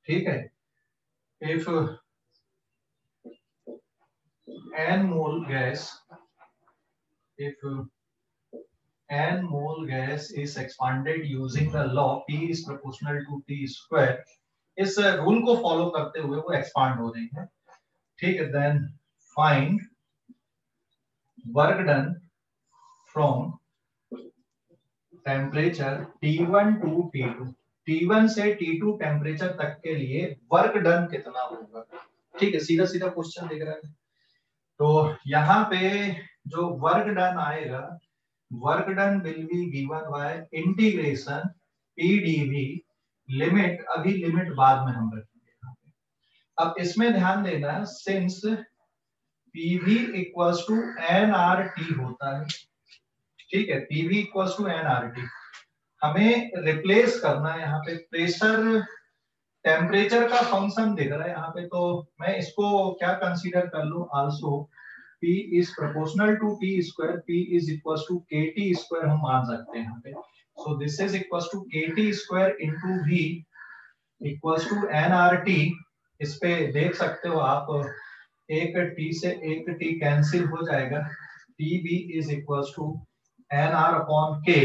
ठीक है, if n mole gas, if n mole gas is expanded using the law P is proportional to T square, इस rule को follow करते हुए वो एक्सपांड हो रही है। ठीक है, then find work done from temperature T1 to T2, T1 से T2 टेम्परेचर तक के लिए वर्क डन कितना होगा। ठीक है, सीधा सीधा क्वेश्चन दिख रहा है। तो यहाँ पे जो वर्क डन आएगा, work done will be given by integration PdV limit, अभी लिमिट बाद में हम रखेंगे यहाँ पे। अब इसमें ध्यान देना, since PV equals to nRT होता है। ठीक है, PV इक्वल्स टू nRT, हमें रिप्लेस करना है यहाँ पे। प्रेशर टेम्परेचर का फंक्शन दिख रहा है यहाँ पे, तो मैं इसको क्या कंसीडर कर लूं, also P is proportional to T square, P is equals to KT square हम मान सकते हैं यहाँ पे। So this is equals to KT square into V equals to nRT। इस पे देख सकते हो आप, एक T से एक T कैंसिल हो जाएगा, TB is equals to nR upon K।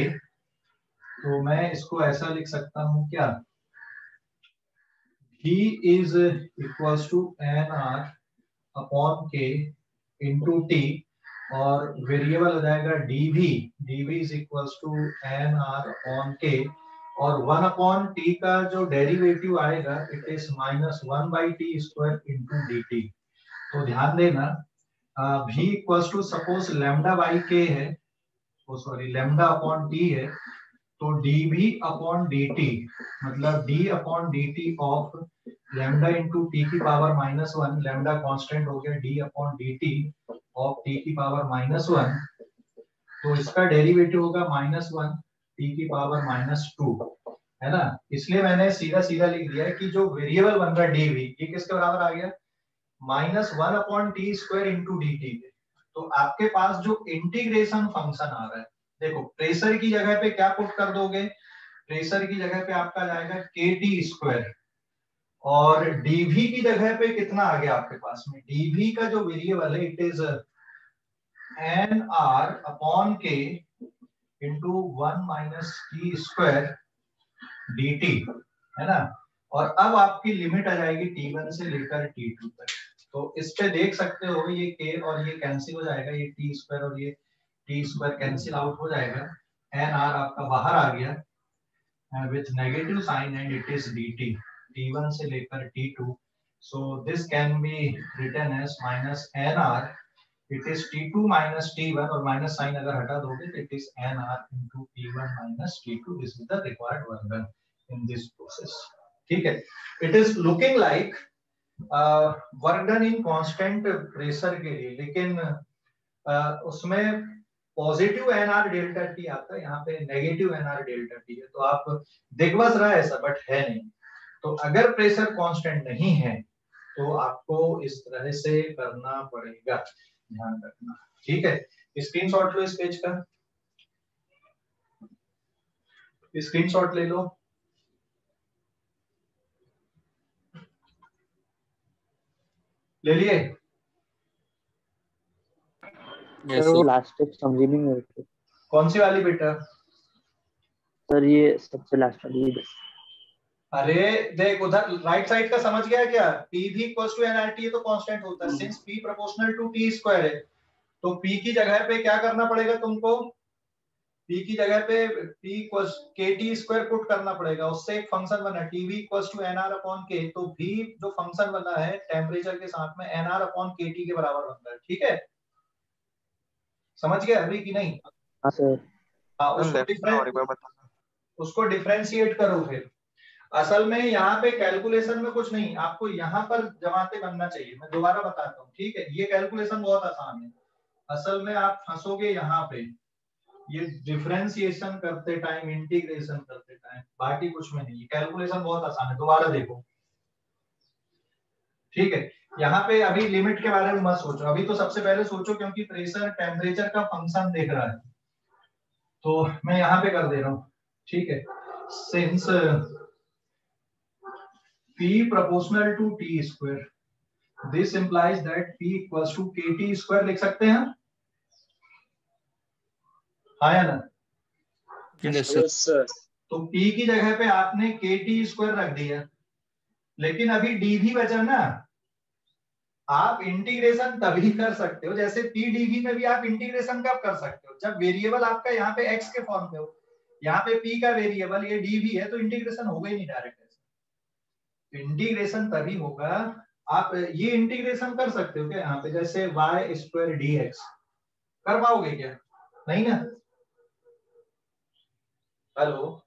तो मैं इसको ऐसा लिख सकता हूँ क्या, V is equals to nR upon K into T, और वेरिएबल हो जाएगा dV, dV is equals to nR upon K, और 1 अपॉन T का जो डेरिवेटिव आएगा it is -1 by T square into dt। तो ध्यान देना, v equals to suppose lambda by K है, सॉरी लैम्डा अपॉन टी है, तो dv अपॉन dt मतलब d upon dt of lambda into T की पावर -1, लैम्डा कांस्टेंट हो गया, d upon dt of T की पावर -1, तो इसका डेरिवेटिव होगा -1 टी की पावर -2, है ना। इसलिए मैंने सीधा सीधा लिख दिया है कि जो वेरिएबल बन रहा है dv, ये किसके बराबर आ गया, -1 upon T square into D T. तो आपके पास जो इंटीग्रेशन फंक्शन आ रहा है, देखो प्रेशर की जगह पे क्या पुट कर दोगे, प्रेशर की जगह पे आपका जाएगा के टी स्क्वायर, और डीवी की जगह पे कितना आ गया आपके पास में, डीवी का जो वेरिएबल है it is N R upon K into 1 minus T square D T, है ना। और अब आपकी लिमिट आ जाएगी t1 से लेकर t2 तक। तो इस पे देख सकते हो ये k और ये कैंसिल हो जाएगा, ये टी स्क्वायर और ये टी स्क्वायर कैंसिल आउट हो जाएगा, एन आर आपका बाहर आ गया with negative sign and it is dt, t1 से लेकर t2। So this can be written as minus N R, it is t2 minus t1, और माइनस साइन अगर हटा दोगे तो it is N R into t1 minus t2। This is the required work done in this process, ठीक है। It is looking like work done in constant pressure के लिए, लेकिन उसमें पॉजिटिव एनआर डेल्टा टी आता है, यहाँ पे नेगेटिव एनआर डेल्टा टी है, तो आप दिख बस रहा है ऐसा बट है नहीं। तो अगर प्रेशर कांस्टेंट नहीं है तो आपको इस तरह से करना पड़ेगा, ध्यान रखना, ठीक है। स्क्रीनशॉट लो इस पेज का, स्क्रीनशॉट ले लो। ले लिए? यस सर वो सर। लास्ट स्टेप समझी नहीं मेरे को। कौन सी वाली बेटा? सर ये सबसे लास्ट वाली। अरे देख उधर राइट साइड का समझ गया क्या, पी भी इक्वल्स टू एनआरटी है तो कांस्टेंट होता है, since P proportional to T square है, तो पी की जगह पे क्या करना पड़ेगा तुमको, पी की जगह पे P equals K T square put करना पड़ेगा, उससे एक फंक्शन बना TV equals to NR upon K, तो भी जो फंक्शन बना है टेम्परेचर के साथ में एनआर अपॉन के टी के बराबर बनता है, ठीक है। समझ गया अभी कि नहीं? हाँ सर। हाँ, उसको डिफरेंशिएट करो फिर। असल में यहाँ पे कैलकुलेशन में कुछ नहीं, आपको यहाँ पर जमाते बनना चाहिए, मैं दोबारा बताता हूँ, ठीक है। ये कैलकुलेशन बहुत आसान है, असल में आप फंसोगे यहाँ पे, ये डिफरेंशिएशन करते टाइम, इंटीग्रेशन करते टाइम, बाकी कुछ में नहीं, कैलकुलेशन बहुत आसान है, दोबारा देखो, ठीक है। यहाँ पे अभी लिमिट के बारे में मत सोचो, अभी तो सबसे पहले सोचो, क्योंकि प्रेशर टेम्परेचर का फंक्शन देख रहा है, तो मैं यहाँ पे कर दे रहा हूँ, ठीक है। Since P proportional to T square, this implies that P equals to KT square लिख सकते हैं, हाँ या ना? Yes sir. तो P की जगह पे आपने KT स्क्वायर रख दिया, लेकिन अभी dv बचा ना, आप इंटीग्रेशन तभी कर सकते हो, जैसे P dv में भी आप इंटीग्रेशन कब कर सकते हो, जब वेरिएबल आपका यहाँ पे x के फॉर्म पे हो, यहाँ पे P का वेरिएबल ये dv है, तो इंटीग्रेशन होगा ही नहीं डायरेक्ट, इंटीग्रेशन तभी होगा, आप ये इंटीग्रेशन कर सकते हो क्या यहाँ पे, जैसे y स्क्वायर dx कर पाओगे क्या? नहीं ना। हेलो,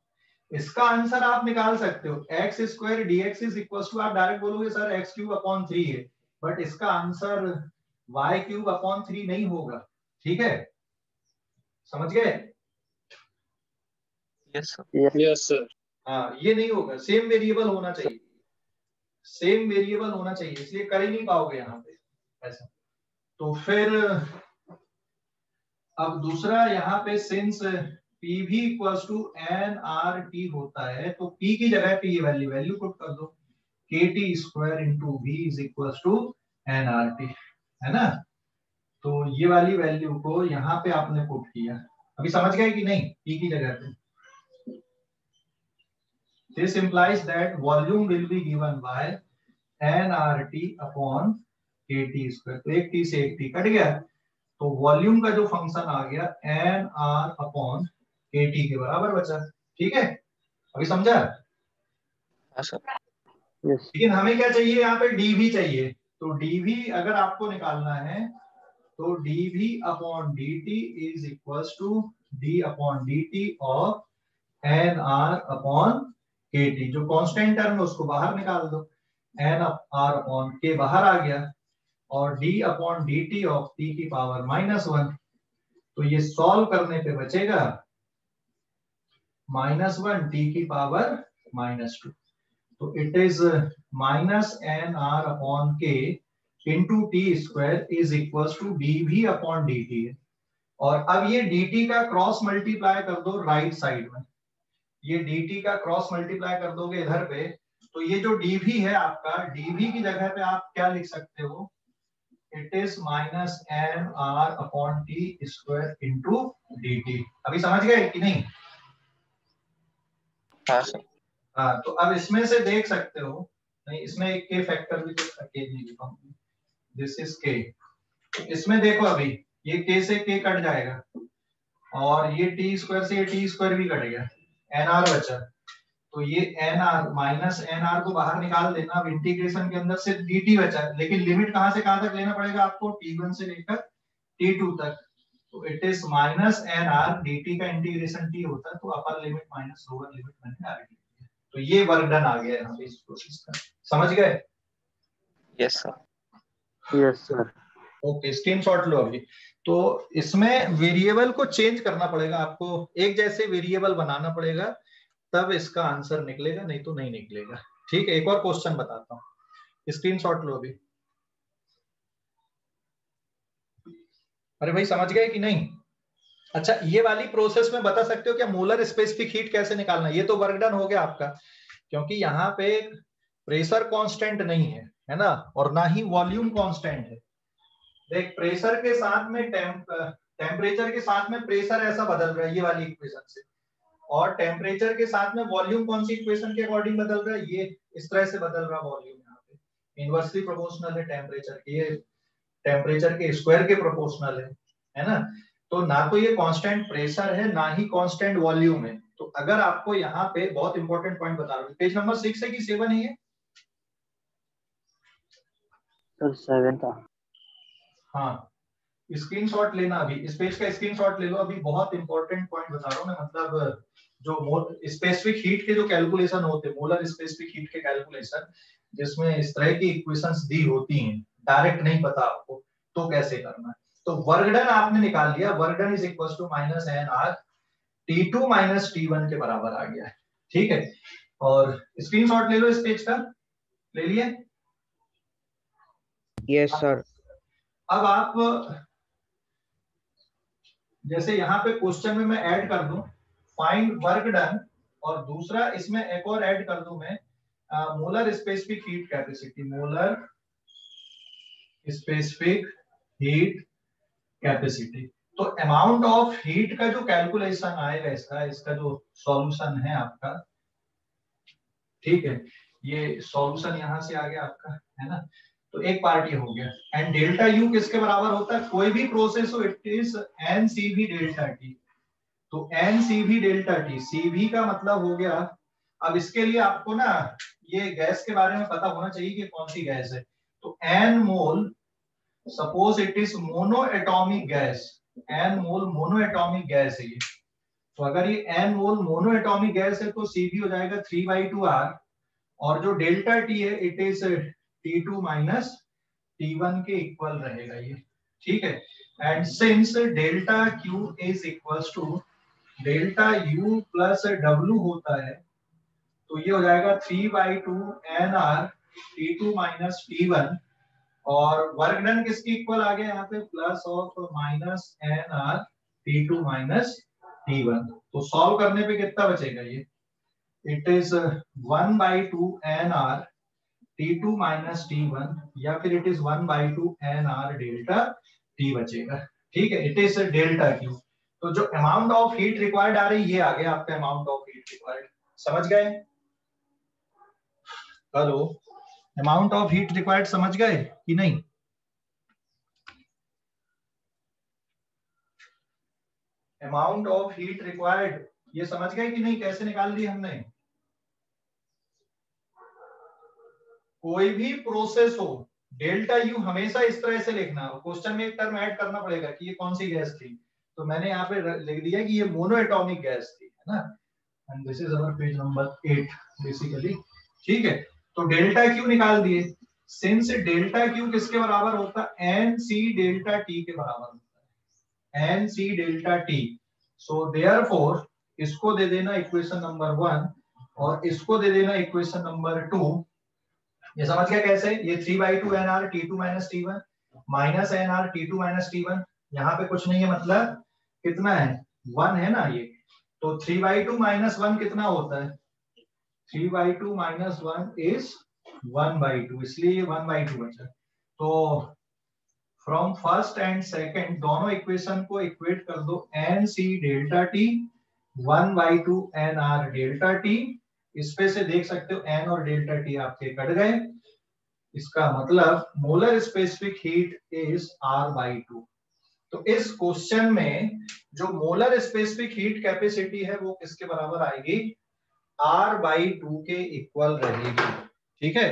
इसका आंसर आप निकाल सकते हो, x स्क्वायर dx इज इक्वल टू, आप डायरेक्ट बोलोगे सर x क्यूब अपॉन 3 है, बट इसका आंसर y क्यूब अपॉन 3 नहीं होगा, ठीक है, समझ गए? Yes sir. Yes sir. हाँ, ये नहीं होगा, सेम वेरिएबल होना चाहिए, सेम वेरिएबल होना चाहिए, इसलिए कर ही नहीं पाओगे यहाँ पे ऐसा। तो फिर अब दूसरा यहाँ पे सिंस पी भी equals to N R T होता है, तो पी की जगह पे ये वैल्यू पुट कर दो, K T square into V is equals to N R T, है ना। तो ये वाली वैल्यू को यहाँ पे आपने पुट किया, अभी समझ गए कि नहीं, पी की जगह पे। This implies that volume will be given by nRT upon kT square, तो एक t से एक t कट गया, तो वॉल्यूम का जो फंक्शन आ गया nr अपॉन kT के बराबर बचा, ठीक है, अभी समझा? हाँ सर। यस। लेकिन हमें क्या चाहिए, यहाँ पे dv चाहिए, तो dv अगर आपको निकालना है तो dv upon dt is equals to d upon dt of nr upon kt। जो कांस्टेंट टर्म है उसको बाहर निकाल दो, n r अपॉन k बाहर आ गया और d upon dt of t की पावर -1। तो ये सॉल्व करने पे बचेगा -1 t की पावर -2। तो it is -nr upon k into T square is equals to dv upon dt। और अब ये dt का क्रॉस मल्टीप्लाई कर दो राइट साइड में, ये dt का क्रॉस मल्टीप्लाई कर दोगे इधर पे, तो ये जो dv है आपका, dv की जगह पे आप क्या लिख सकते हो, it is -nr upon T square into dt। अभी समझ गए कि नहीं? हाँ सर। हाँ, तो अब इसमें से देख सकते हो, नहीं इसमें एक के फैक्टर भी तो के नहीं लिखा हूं, दिस इज के। इसमें देखो अभी ये के से के कट जाएगा और ये टी स्क्वायर से ये टी स्क्वायर भी कट गया, एनआर बचा। तो ये एनआर माइनस एनआर को बाहर निकाल देना। अब इंटीग्रेशन के अंदर से dt बचा, लेकिन लिमिट कहां से कहां तक लेना पड़ेगा आपको, t1 से लेकर t2 तक। तो इट इज -nr dt का इंटीग्रेशन t होता है, तो upper limit minus lower limit मैंने डायरेक्ट लिख दिया। तो ये वर्क डन आ गया यहाँ पे इस प्रोसेस का। समझ गए? Yes sir. Yes sir. Okay, screenshot लो अभी। तो इसमें वेरिएबल को चेंज करना पड़ेगा आपको, एक जैसे वेरिएबल बनाना पड़ेगा, तब इसका आंसर निकलेगा, नहीं तो नहीं निकलेगा। ठीक है, एक और क्वेश्चन बताता हूँ, स्क्रीनशॉट लो अभी। अरे भाई समझ गए कि नहीं? अच्छा, ये वाली प्रोसेस में बता सकते हो क्या मोलर स्पेसिफिक हीट कैसे निकालना? ये तो वर्क डन हो गया आपका, क्योंकि यहाँ पे प्रेशर कांस्टेंट नहीं है ना, और ना ही वॉल्यूम कांस्टेंट है। देख, प्रेशर के साथ में टेम्परेचर के साथ में प्रेशर ऐसा बदल रहा है ये वाली इक्वेशन से, और टेम्परेचर के साथ में वॉल्यूम कौन सी इक्वेशन के अकॉर्डिंग बदल रहा है, ये इस तरह से बदल रहा है वॉल्यूम। यहाँ पे इनवर्सली प्रोपोर्शनल है टेम्परेचर के, ये टेम्परेचर के स्क्वायर के प्रोपोर्शनल है ना। तो ना तो ये कांस्टेंट प्रेशर है, ना ही कांस्टेंट वॉल्यूम है। तो अगर आपको यहाँ पे बहुत इंपॉर्टेंट पॉइंट बता रहा हूँ, पेज नंबर 6 है कि 7 है ये? सर 7 था। हाँ, स्क्रीनशॉट लेना, अभी इस पेज का स्क्रीनशॉट ले लो। अभी बहुत इंपॉर्टेंट पॉइंट बता रहा हूँ मैं, मतलब जो स्पेसिफिक हीट के जो कैलकुलेशन होते हैं, मोलर स्पेसिफिक हीट के कैलकुलेशन, जिसमें इस तरह की इक्वेशंस दी होती हैं, डायरेक्ट नहीं पता आपको तो कैसे करना है। तो वर्क डन आपने निकाल लिया, work done is equal to -nr T2 - T1 के बराबर आ गया है। ठीक है, और स्क्रीनशॉट ले लो इस पेज का, ले लिए? Yes sir. अब आप जैसे यहाँ पे क्वेश्चन में मैं ऐड कर दूं फाइंड वर्क डन, और दूसरा इसमें एक और ऐड कर दूं मैं molar specific heat capacity, molar specific heat capacity. तो अमाउंट ऑफ हीट का जो कैलकुलेशन आएगा इसका जो सॉल्यूशन है आपका, ठीक है, ये सॉल्यूशन यहां से आ गया आपका, है ना। तो एक पार्ट ये हो गया, एंड डेल्टा यू किसके बराबर होता है, कोई भी प्रोसेस हो, it is N C V delta T. तो N C V delta T, C V का मतलब हो गया, अब इसके लिए आपको ना ये गैस के बारे में पता होना चाहिए कि कौन सी गैस है। तो n mole, suppose it is monoatomic gas, n mole monoatomic gas है ये। तो अगर ये n mole monoatomic gas है तो सी वी हो जाएगा 3/2r, और जो डेल्टा टी है इट इज T2 - T1 के इक्वल रहेगा ये। ठीक है, and since delta Q is equals to delta U plus W होता है, तो ये हो जाएगा 3/2nr T2 - T1, और वर्क डन किसकी इक्वल आ गया यहाँ पे, plus of -nr T2 - T1। तो सॉल्व करने पे कितना बचेगा ये, it is 1/2nr T2 - T1, या फिर it is 1/2nr delta T बचेगा। ठीक है, इट इज डेल्टा Q। तो जो अमाउंट ऑफ हीट रिक्वायर्ड आ रही है, ये आ गया आपका अमाउंट ऑफ हीट रिक्वायर्ड। समझ गए? Hello, amount of heat required समझ गए कि नहीं? अमाउंट ऑफ हीट रिक्वायर्ड ये समझ गए कि नहीं, कैसे निकाल दी हमने? कोई भी प्रोसेस हो, डेल्टा यू हमेशा इस तरह से लिखना, और क्वेश्चन में एक टर्म ऐड करना पड़ेगा कि ये कौन सी गैस थी, तो मैंने यहाँ पे लिख दिया कि ये मोनोएटॉमिक गैस थी, है ना, and this is our page number 8 basically. ठीक है, तो डेल्टा क्यू निकाल दिए, सिंस डेल्टा क्यू किसके बराबर होता है, एन सी डेल्टा टी के बराबर होता है, n C delta T. So therefore इसको दे देना इक्वेशन नंबर 1 और इसको दे देना इक्वेशन नंबर 2। ये समझ गया कैसे, ये 3/2 nr t2 - t1 minus nr t2 - t1, यहाँ पे कुछ नहीं है, मतलब कितना है 1 है ना ये, तो 3/2 - 1 कितना होता है, 3/2 - 1 इज 1/2, इसलिए ये 1/2 बचा। तो फ्रॉम फर्स्ट एंड सेकंड दोनों इक्वेशन को इक्वेट कर दो, n C delta T 1/2 nr delta T, इस पे से देख सकते हो एन और डेल्टा टी आपके कट गए, इसका मतलब molar specific heat is R/2। तो इस क्वेश्चन में जो मोलर स्पेसिफिक हीट कैपेसिटी है वो किसके बराबर आएगी, R/2 के इक्वल रहेगी। ठीक है,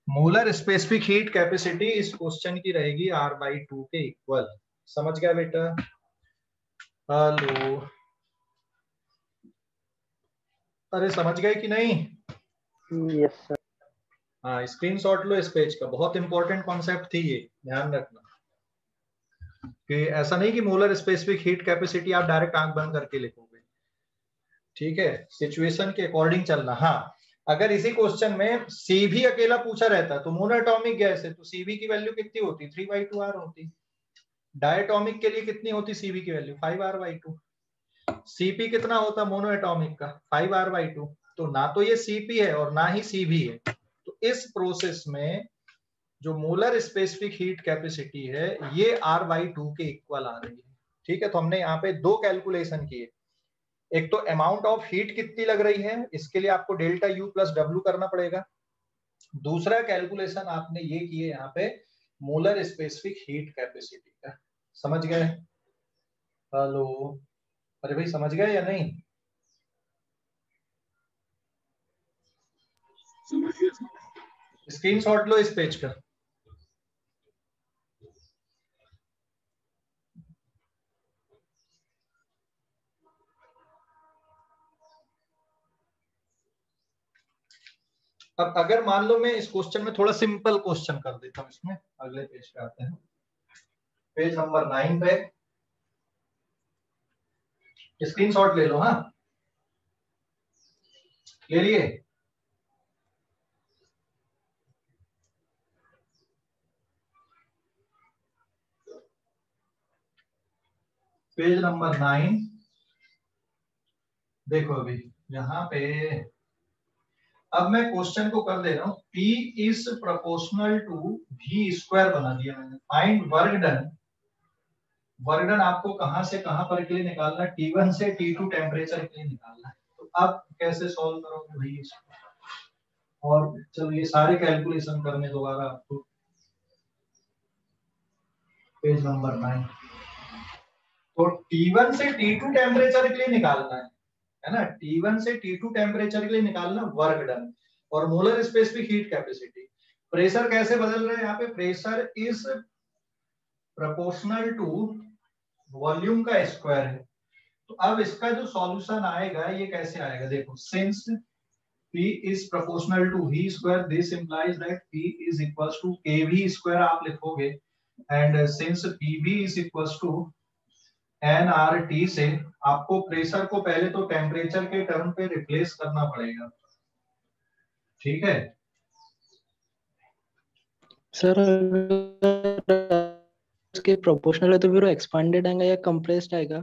मोलर स्पेसिफिक हीट कैपेसिटी इस क्वेश्चन की रहेगी R/2 के इक्वल। समझ गया बेटा, हेलो, अरे समझ गए कि नहीं? Yes sir. हाँ, स्क्रीनशॉट लो इस पेज का, बहुत इंपॉर्टेंट कॉन्सेप्ट थी ये, ध्यान रखना कि ऐसा नहीं कि मोलर स्पेसिफिक हीट कैपेसिटी आप डायरेक्ट आंख बंद करके लिखोगे। ठीक है, सिचुएशन के अकॉर्डिंग चलना। हाँ, अगर इसी क्वेश्चन में सी भी अकेला पूछा रहता तो मोनोएटॉमिक गैस है तो सीवी की वैल्यू कितनी होती, 3/2r होती। डायटोमिक के लिए कितनी होती सीवी की वैल्यू, 5r/2। सीपी कितना होता मोनोएटॉमिक का, 5r/2। तो ना तो ये सीपी है और ना ही सीवी है, तो इस प्रोसेस में जो मोलर स्पेसिफिक हीट कैपेसिटी है ये R/2 के इक्वल आ रही है। ठीक है, तो हमने यहाँ पे दो कैलकुलेशन किए, एक तो अमाउंट ऑफ हीट कितनी लग रही है, इसके लिए आपको डेल्टा यू प्लस डब्ल्यू करना पड़ेगा। दूसरा कैलकुलेशन आपने ये किए यहाँ पे मोलर स्पेसिफिक हीट कैपेसिटी का। समझ गए? हेलो, अरे भाई समझ गए या नहीं? स्क्रीनशॉट लो इस पेज का। अब अगर मान लो मैं इस क्वेश्चन में थोड़ा सिंपल क्वेश्चन कर देता हूं, इसमें अगले पेज पे आते हैं, पेज नंबर 9 पे स्क्रीनशॉट ले लो। हाँ, ले लिए? पेज नंबर 9 देखो, अभी यहाँ पे अब मैं क्वेश्चन को कर दे रहा हूं, P is proportional to V square बना दिया मैंने। Find work done, work done आपको कहां से कहां पर के लिए निकालना है, T1 से T2 टेम्परेचर के लिए निकालना है। तो अब कैसे सॉल्व करोगे भाई इसको, और चलो ये सारे कैलकुलेशन करने दोबारा आपको, पेज नंबर 9। तो T1 से T2 टेम्परेचर के लिए निकालना है ना, T1 से T2 टेम्परेचर के लिए निकालना वर्क डन और molar specific heat capacity. Pressure कैसे बदल रहे हैं यहाँ पे, pressure is proportional to volume का स्क्वायर है। तो अब इसका जो सॉल्यूशन आएगा ये कैसे आएगा, देखो, since P is proportional to V square, this implies that P is equals to kV square आप लिखोगे, and since PV is equals to nRT से आपको प्रेशर को पहले तो टेम्परेचर के टर्म पे रिप्लेस करना पड़ेगा। ठीक है सर, इसके प्रोपोर्शनल है तो फिर वो एक्सपांडेड आएगा या कंप्रेस्ड आएगा?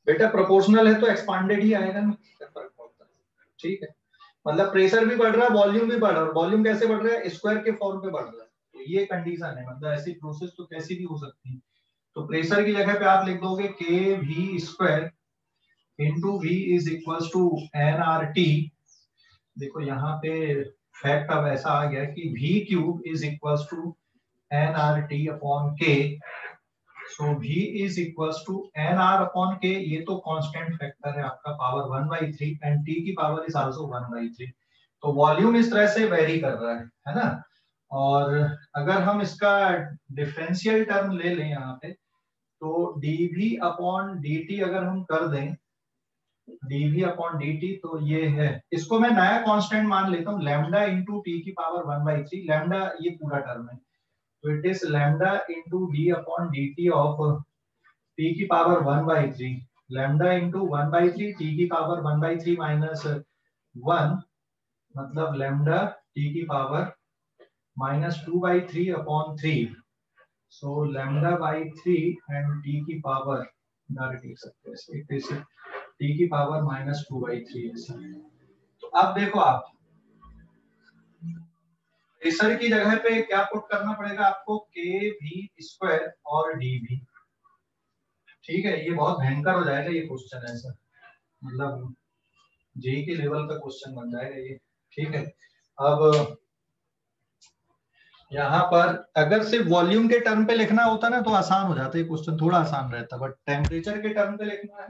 बेटा प्रोपोर्शनल है तो एक्सपांडेड ही आएगा ना, क्या फर्क पड़ता है। ठीक है, मतलब प्रेशर भी बढ़ रहा है, वॉल्यूम भी बढ़ रहा है, और वॉल्यूम कैसे बढ़ रहा है, स्क्वायर के फॉर्म पे बढ़ रहा है। तो ये कंडीशन है, मतलब ऐसी प्रोसेस तो कैसी भी हो सकती है। तो प्रेशर की जगह पे आप लिख दोगे kV square into V is equals to nRT। देखो यहाँ पे फैक्ट अब ऐसा आ गया कि V cube is equals to nRT upon K। So V is equals to nR upon K, ये तो कांस्टेंट फैक्टर है आपका, पावर 1/3, एंड T की पावर इज आल्सो 1/3। तो वॉल्यूम इस तरह से वेरी कर रहा है ना। और अगर हम इसका डिफरेंशियल टर्म ले लें यहाँ पे, तो dv अपॉन dt अगर हम कर दें, dv अपॉन dt, तो ये है, इसको मैं नया कांस्टेंट मान लेता हूँ, लैम्डा इंटू टी की पावर 1/3, लैम्डा ये पूरा टर्म है, तो it is lambda into D upon dt of T की पावर 1/3, लैम्डा इंटू 1/3 टी की पावर 1/3 माइनस 1, मतलब लैम्डा टी की power -2/3 upon 3, so lambda by 3 and T की पावर डायरेक्ट लिख सकते हैं इट इज टी की पावर -2/3 ऐसा। तो अब देखो आप प्रेशर की जगह पे क्या पुट करना पड़ेगा आपको, के वी स्क्वायर और डी वी। ठीक है, ये बहुत भयंकर हो जाएगा ये क्वेश्चन, ऐसा मतलब जेई के लेवल का क्वेश्चन बन जाएगा ये। ठीक है, अब यहाँ पर अगर सिर्फ वॉल्यूम के टर्म पे लिखना होता ना तो आसान हो जाता है क्वेश्चन, थोड़ा आसान रहता, बट टेम्परेचर के टर्म पे लिखना है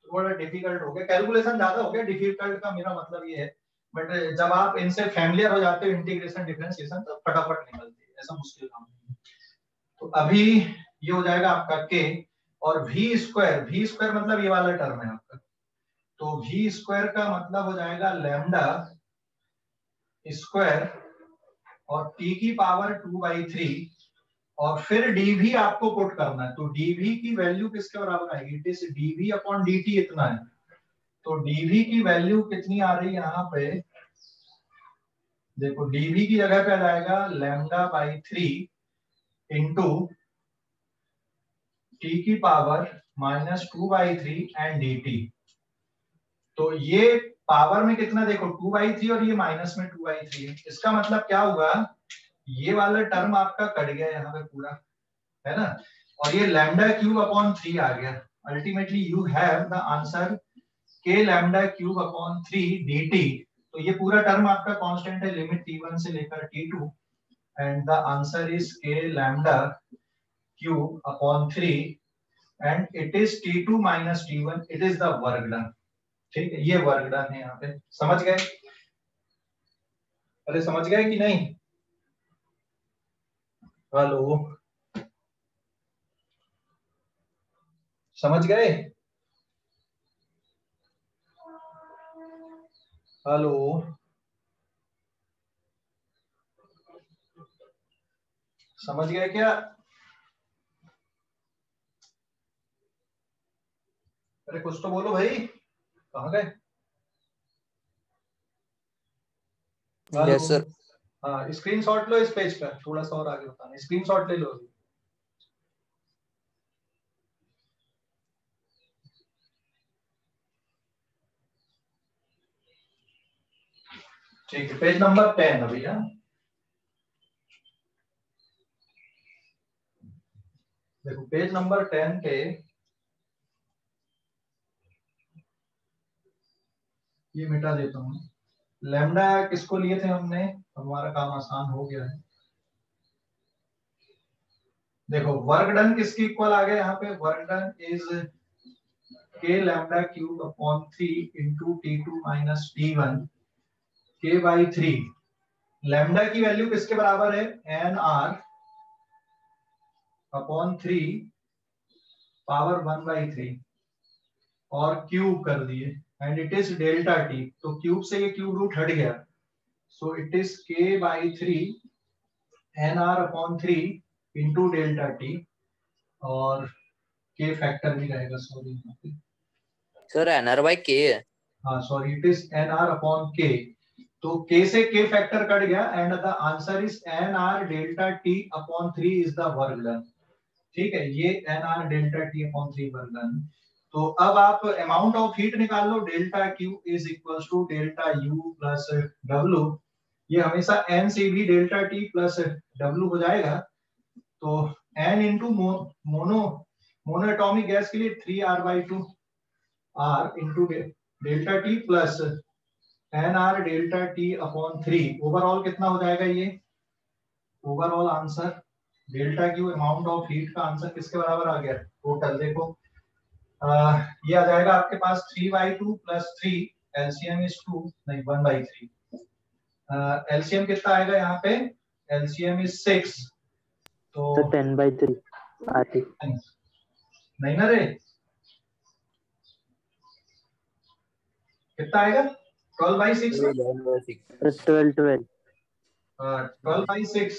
थोड़ा डिफिकल्ट हो गया, कैलकुलेशन ज्यादा हो गया, डिफिकल्ट का मेरा मतलब ये है, बट जब आप इनसे फैमिलियर हो जाते हो इंटीग्रेशन डिफरेंशिएशन तो फटाफट निकलती है, ऐसा मुश्किल काम नहीं है। तो अभी ये हो जाएगा आपका के, और वी स्क्वायर मतलब ये वाला टर्म है आपका, तो वी स्क्वायर का मतलब हो जाएगा लैम्डा स्क्वायर और टी की पावर 2/3, और फिर dv आपको पुट करना है, तो dv की वैल्यू किसके बराबर आएगी, it is dv upon dt इतना है, तो dv की वैल्यू कितनी आ रही है यहाँ पे, देखो dv की जगह पे आ जाएगा लैम्डा बाई 3 इंटू टी की पावर -2/3 एंड dt, तो ये पावर में कितना देखो 2/3 और ये माइनस में 2/3 है, इसका मतलब क्या हुआ, ये वाला टर्म आपका कट गया यहाँ पे पूरा, है ना, और ये लैम्डा क्यूब अपॉन 3 आ गया, ultimately you have the answer के लैम्डा क्यूब अपॉन 3 dt, तो ये पूरा टर्म आपका कांस्टेंट है लिमिट t1 से लेकर t2, and the answer is K lambda cube upon 3 and it is t2 minus t1, it is the work done. ठीक है, ये वर्क डन है यहाँ पे, समझ गए, अरे समझ गए कि नहीं, हेलो समझ गए, हेलो समझ गए क्या, अरे कुछ तो बोलो भाई, कहाँ गए, यस सर। हाँ स्क्रीनशॉट लो इस पेज का, थोड़ा सा और आगे बताना, स्क्रीनशॉट ले लो अभी। ठीक है, पेज नंबर 10 अभी, हाँ देखो पेज नंबर 10 पे ये मिटा देता हूँ, लैम्डा किसको लिए थे हमने, हमारा काम आसान हो गया है, देखो वर्क डन किसकी इक्वल आ गया यहाँ पे, work done is K lambda cube upon 3 into t2 minus t1 के बाई 3, लैम्डा की वैल्यू किसके बराबर है, एन आर अपॉन 3 पावर 1/3 और क्यूब कर दिए, and it is delta T, तो क्यूब से ये क्यूब रूट हट गया, so it is K by 3 n R upon 3 into delta T, और के फैक्टर भी रहेगा, sorry sir NR by K है, हाँ sorry it is N R upon K, तो के से के फैक्टर कट गया, and the answer is N R delta T upon 3 is the work done. ठीक है, ये N R delta T upon 3 work done. तो अब आप amount of heat निकाल लो, delta Q is equal to delta U plus W, ये हमेशा एन से भी डेल्टा टी प्लस डब्ल्यू हो जाएगा, तो एन इंटू मोनोएटॉमिक गैस के लिए 3r/2 R into delta T plus n R delta T upon 3, overall कितना हो जाएगा, ये overall answer delta Q amount of heat का आंसर किसके बराबर आ गया, टोटल देखो ये आ जाएगा आपके पास 3/2 प्लस 3, एलसीएम इज 2 नहीं 1/3, एलसीएम कितना आएगा यहाँ पे, एलसीएम इज 6, तो सर 10/3 आती। नहीं ना रे, कितना आएगा 12/6 ना? 12 12/6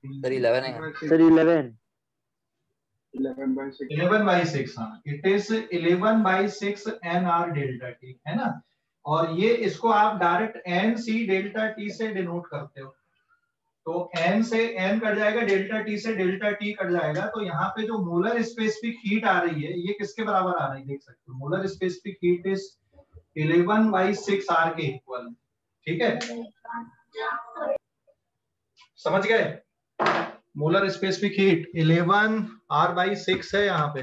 सर 11 है सर 11 11/6, हाँ it is 11/6 NR delta T, है ना। और ये इसको आप डायरेक्ट NC डेल्टा टी से डिनोट करते हो, तो N से N कट जाएगा, डेल्टा टी से डेल्टा टी कट जाएगा, तो यहाँ पे जो मोलर स्पेसिफिक हीट आ रही है ये किसके बराबर आ रही है देख सकते हो, molar specific heat is 11/6 R के इक्वल, ठीक है, समझ गए। मोलर स्पेसिफिक हीट 11 R/6 है यहाँ पे।